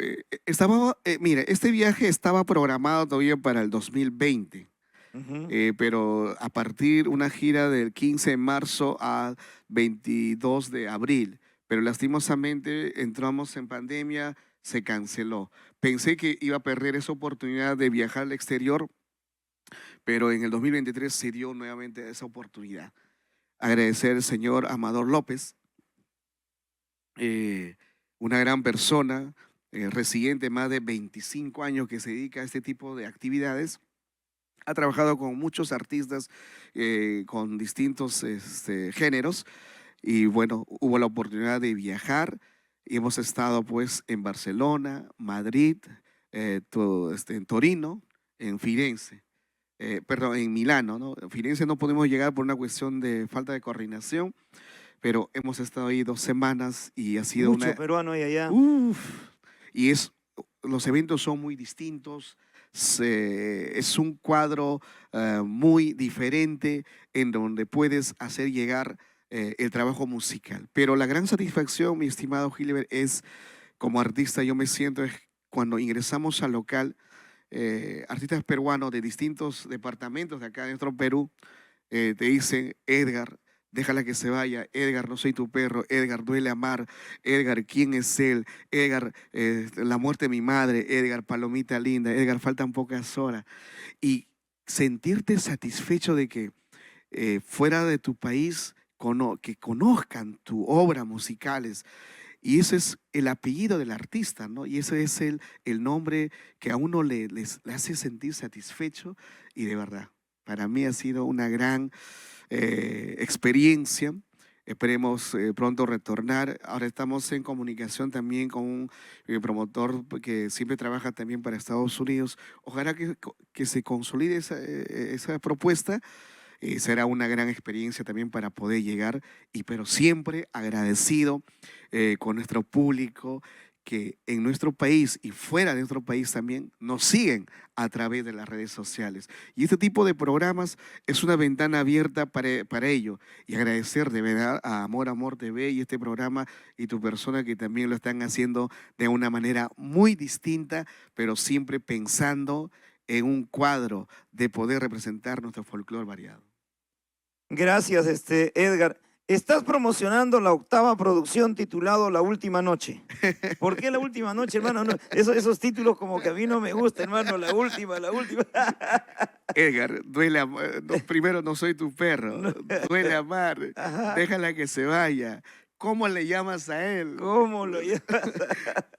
mira, este viaje estaba programado todavía para el 2020. Ujú. Pero a partir una gira del 15 de marzo al 22 de abril, pero lastimosamente entramos en pandemia, se canceló. Pensé que iba a perder esa oportunidad de viajar al exterior, pero en el 2023 se dio nuevamente esa oportunidad. Agradecer al señor Amador López, eh, una gran persona, residente más de 25 años que se dedica a este tipo de actividades. Ha trabajado con muchos artistas con distintos géneros y bueno, hubo la oportunidad de viajar y hemos estado pues en Barcelona, Madrid, en Torino, en Firenze, perdón, en Milano, ¿no? En Firenze no pudimos llegar por una cuestión de falta de coordinación, pero hemos estado ahí 2 semanas y ha sido Mucho una... peruano hay allá. Uf, y los eventos son muy distintos, es un cuadro muy diferente en donde puedes hacer llegar el trabajo musical. Pero la gran satisfacción, mi estimado Gilbert, es como artista, yo me siento es cuando ingresamos al local, artistas peruanos de distintos departamentos de acá dentro de Perú, te dicen, Edgar, déjala que se vaya, Edgar, no soy tu perro, Edgar, duele amar, Edgar, ¿quién es él? Edgar, la muerte de mi madre, Edgar, palomita linda, Edgar, faltan pocas horas. Y sentirte satisfecho de que fuera de tu país que conozcan tu obra musicales Y ese es el apellido del artista, ¿no? Y ese es el nombre que a uno le hace sentir satisfecho y de verdad, para mí ha sido una gran experiencia. Esperemos pronto retornar. Ahora estamos en comunicación también con un promotor que siempre trabaja también para Estados Unidos. Ojalá que se consolide esa propuesta. Será una gran experiencia también para poder llegar, pero siempre agradecido con nuestro público que en nuestro país y fuera de nuestro país también nos siguen a través de las redes sociales. Y este tipo de programas es una ventana abierta para ello. Y agradecer de verdad a Amor TV y este programa y tu persona que también lo están haciendo de una manera muy distinta, pero siempre pensando en un cuadro de poder representar nuestro folclore variado. Gracias, Edgar. Estás promocionando la 8ª producción titulado La Última Noche. ¿Por qué La Última Noche, hermano? No, esos títulos como que a mí no me gustan, hermano. La última. Edgar, duele amar. No, primero, no soy tu perro. No. Duele amar. Ajá. Déjala que se vaya. ¿Cómo le llamas a él? ¿Cómo lo llamas?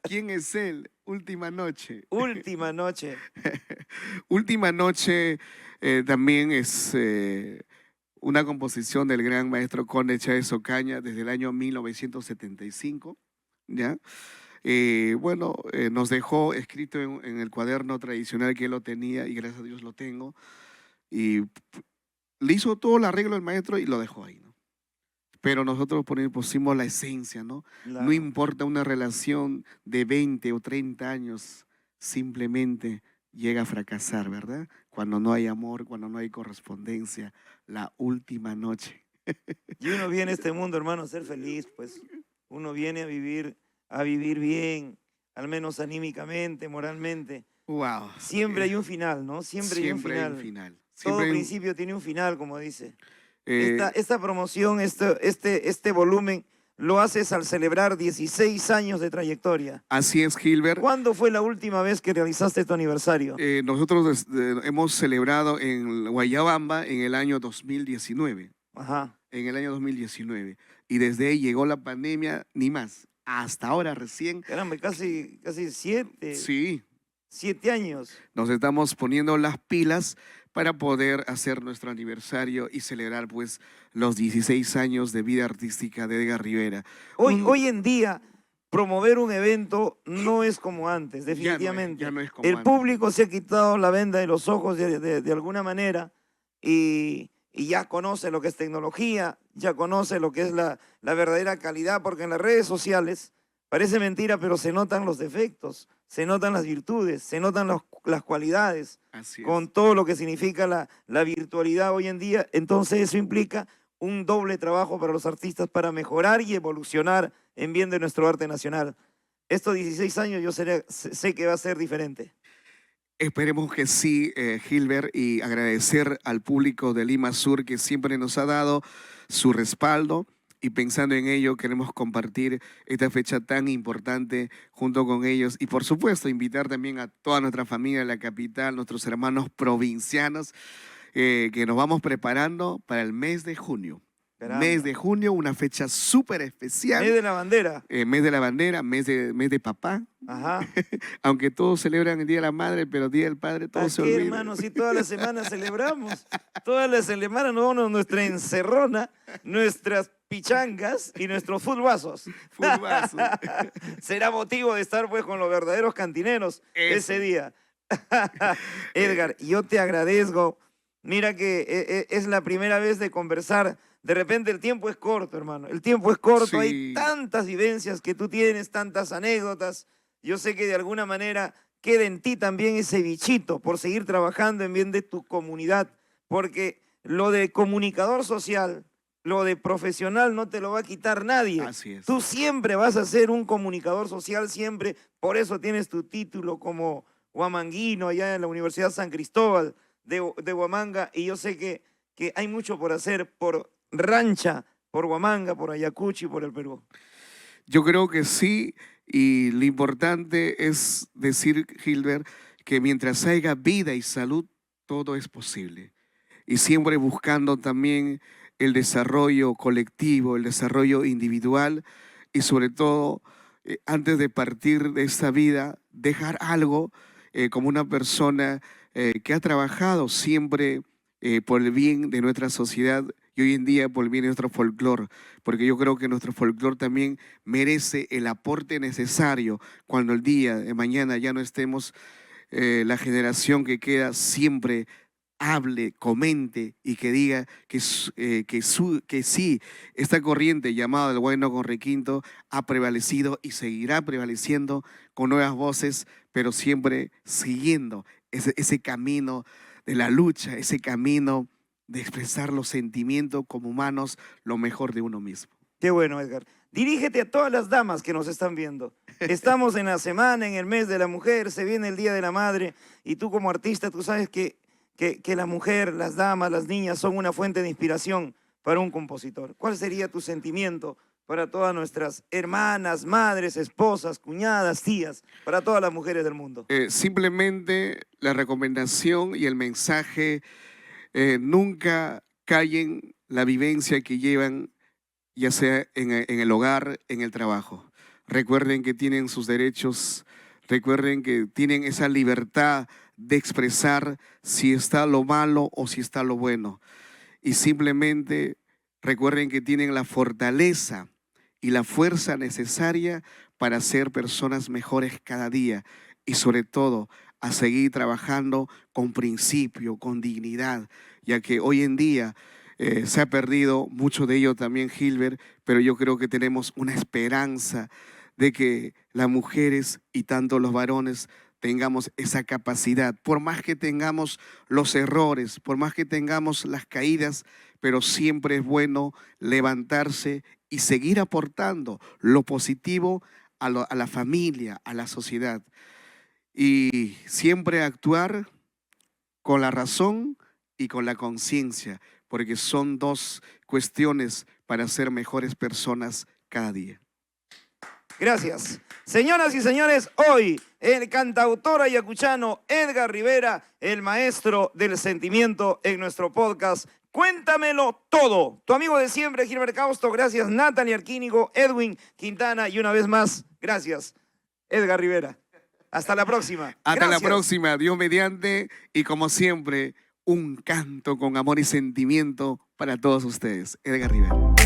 ¿Quién es él? Última Noche. Última Noche. Última Noche también es una composición del gran maestro Conde Chávez Ocaña desde el año 1975, ¿ya? Nos dejó escrito en el cuaderno tradicional que él lo tenía y gracias a Dios lo tengo. Y le hizo todo el arreglo el maestro y lo dejó ahí, ¿no? Pero nosotros pusimos la esencia, ¿no? Claro. No importa una relación de 20 o 30 años, simplemente llega a fracasar, ¿verdad? Cuando no hay amor, cuando no hay correspondencia, la última noche. Y uno viene a este mundo, hermano, a ser feliz, pues. Uno viene a vivir bien, al menos anímicamente, moralmente. Wow. Siempre hay un final, ¿no? Siempre hay un final. Todo principio tiene un final, como dice. Esta promoción, este volumen, lo haces al celebrar 16 años de trayectoria. Así es, Gilbert. ¿Cuándo fue la última vez que realizaste tu aniversario? Nosotros hemos celebrado en Guayabamba en el año 2019. Ajá. En el año 2019. Y desde ahí llegó la pandemia, ni más. Hasta ahora recién. Caramba, casi 7. Sí. 7 años. Nos estamos poniendo las pilas para poder hacer nuestro aniversario y celebrar pues los 16 años de vida artística de Edgar Rivera. Hoy en día, promover un evento no es como antes, definitivamente. Ya no es como el antes. Público se ha quitado la venda de los ojos de alguna manera y ya conoce lo que es tecnología, ya conoce lo que es la verdadera calidad, porque en las redes sociales parece mentira, pero se notan los defectos, se notan las virtudes, se notan las cualidades, con todo lo que significa la virtualidad hoy en día. Entonces eso implica un doble trabajo para los artistas para mejorar y evolucionar en bien de nuestro arte nacional. Estos 16 años yo sé que va a ser diferente. Esperemos que sí, Gilbert, y agradecer al público de Lima Sur que siempre nos ha dado su respaldo. Y pensando en ello, queremos compartir esta fecha tan importante junto con ellos. Y por supuesto, invitar también a toda nuestra familia de la capital, nuestros hermanos provincianos, que nos vamos preparando para el mes de junio. Caramba. Mes de junio, una fecha súper especial. Mes de la bandera. Mes de la bandera, mes de papá. Ajá. Aunque todos celebran el Día de la Madre, pero el Día del Padre todo se olvida. Hermano, si toda la semana celebramos, toda la semana nos vamos a nuestra encerrona, nuestras pichangas y nuestros futbazos. Futbazos. Será motivo de estar pues con los verdaderos cantineros ese día. Edgar, yo te agradezco. Mira que es la primera vez de conversar. De repente el tiempo es corto, hermano. El tiempo es corto. Sí. Hay tantas vivencias que tú tienes, tantas anécdotas. Yo sé que de alguna manera queda en ti también ese bichito por seguir trabajando en bien de tu comunidad. Porque lo de comunicador social, lo de profesional no te lo va a quitar nadie. Así es. Tú siempre vas a ser un comunicador social, siempre. Por eso tienes tu título como huamanguino allá en la Universidad San Cristóbal de Huamanga. Y yo sé que hay mucho por hacer por Rancha, por Huamanga, por Ayacucho y por el Perú. Yo creo que sí, y lo importante es decir, Gilbert, que mientras haya vida y salud, todo es posible. Y siempre buscando también el desarrollo colectivo, el desarrollo individual, y sobre todo, antes de partir de esta vida, dejar algo como una persona que ha trabajado siempre por el bien de nuestra sociedad y hoy en día por el bien de nuestro folclore, porque yo creo que nuestro folclore también merece el aporte necesario cuando el día de mañana ya no estemos, la generación que queda siempre hable, comente y que diga que sí, esta corriente llamada el Huayno con requinto ha prevalecido y seguirá prevaleciendo con nuevas voces, pero siempre siguiendo ese camino de la lucha, ese camino de expresar los sentimientos como humanos, lo mejor de uno mismo. Qué bueno, Edgar. Dirígete a todas las damas que nos están viendo. Estamos en la semana, en el mes de la mujer, se viene el Día de la Madre y tú como artista, tú sabes que la mujer, las damas, las niñas son una fuente de inspiración para un compositor. ¿Cuál sería tu sentimiento para todas nuestras hermanas, madres, esposas, cuñadas, tías, para todas las mujeres del mundo? Simplemente la recomendación y el mensaje, nunca callen la vivencia que llevan, ya sea en el hogar, en el trabajo. Recuerden que tienen sus derechos, recuerden que tienen esa libertad de expresar si está lo malo o si está lo bueno. Y simplemente recuerden que tienen la fortaleza y la fuerza necesaria para ser personas mejores cada día y sobre todo a seguir trabajando con principio, con dignidad, ya que hoy en día se ha perdido mucho de ello también, Gilbert, pero yo creo que tenemos una esperanza de que las mujeres y tanto los varones tengamos esa capacidad, por más que tengamos los errores, por más que tengamos las caídas, pero siempre es bueno levantarse y seguir aportando lo positivo a la familia, a la sociedad. Y siempre actuar con la razón y con la conciencia, porque son dos cuestiones para ser mejores personas cada día. Gracias. Señoras y señores, hoy el cantautor ayacuchano Edgar Rivera, el maestro del sentimiento en nuestro podcast. Cuéntamelo todo. Tu amigo de siempre, Gilbert Causto. Gracias, Natalie Arquínigo, Edwin Quintana y una vez más, gracias, Edgar Rivera. Hasta la próxima. Hasta Gracias. la próxima, Dios mediante, y como siempre, un canto con amor y sentimiento para todos ustedes. Edgar Rivera.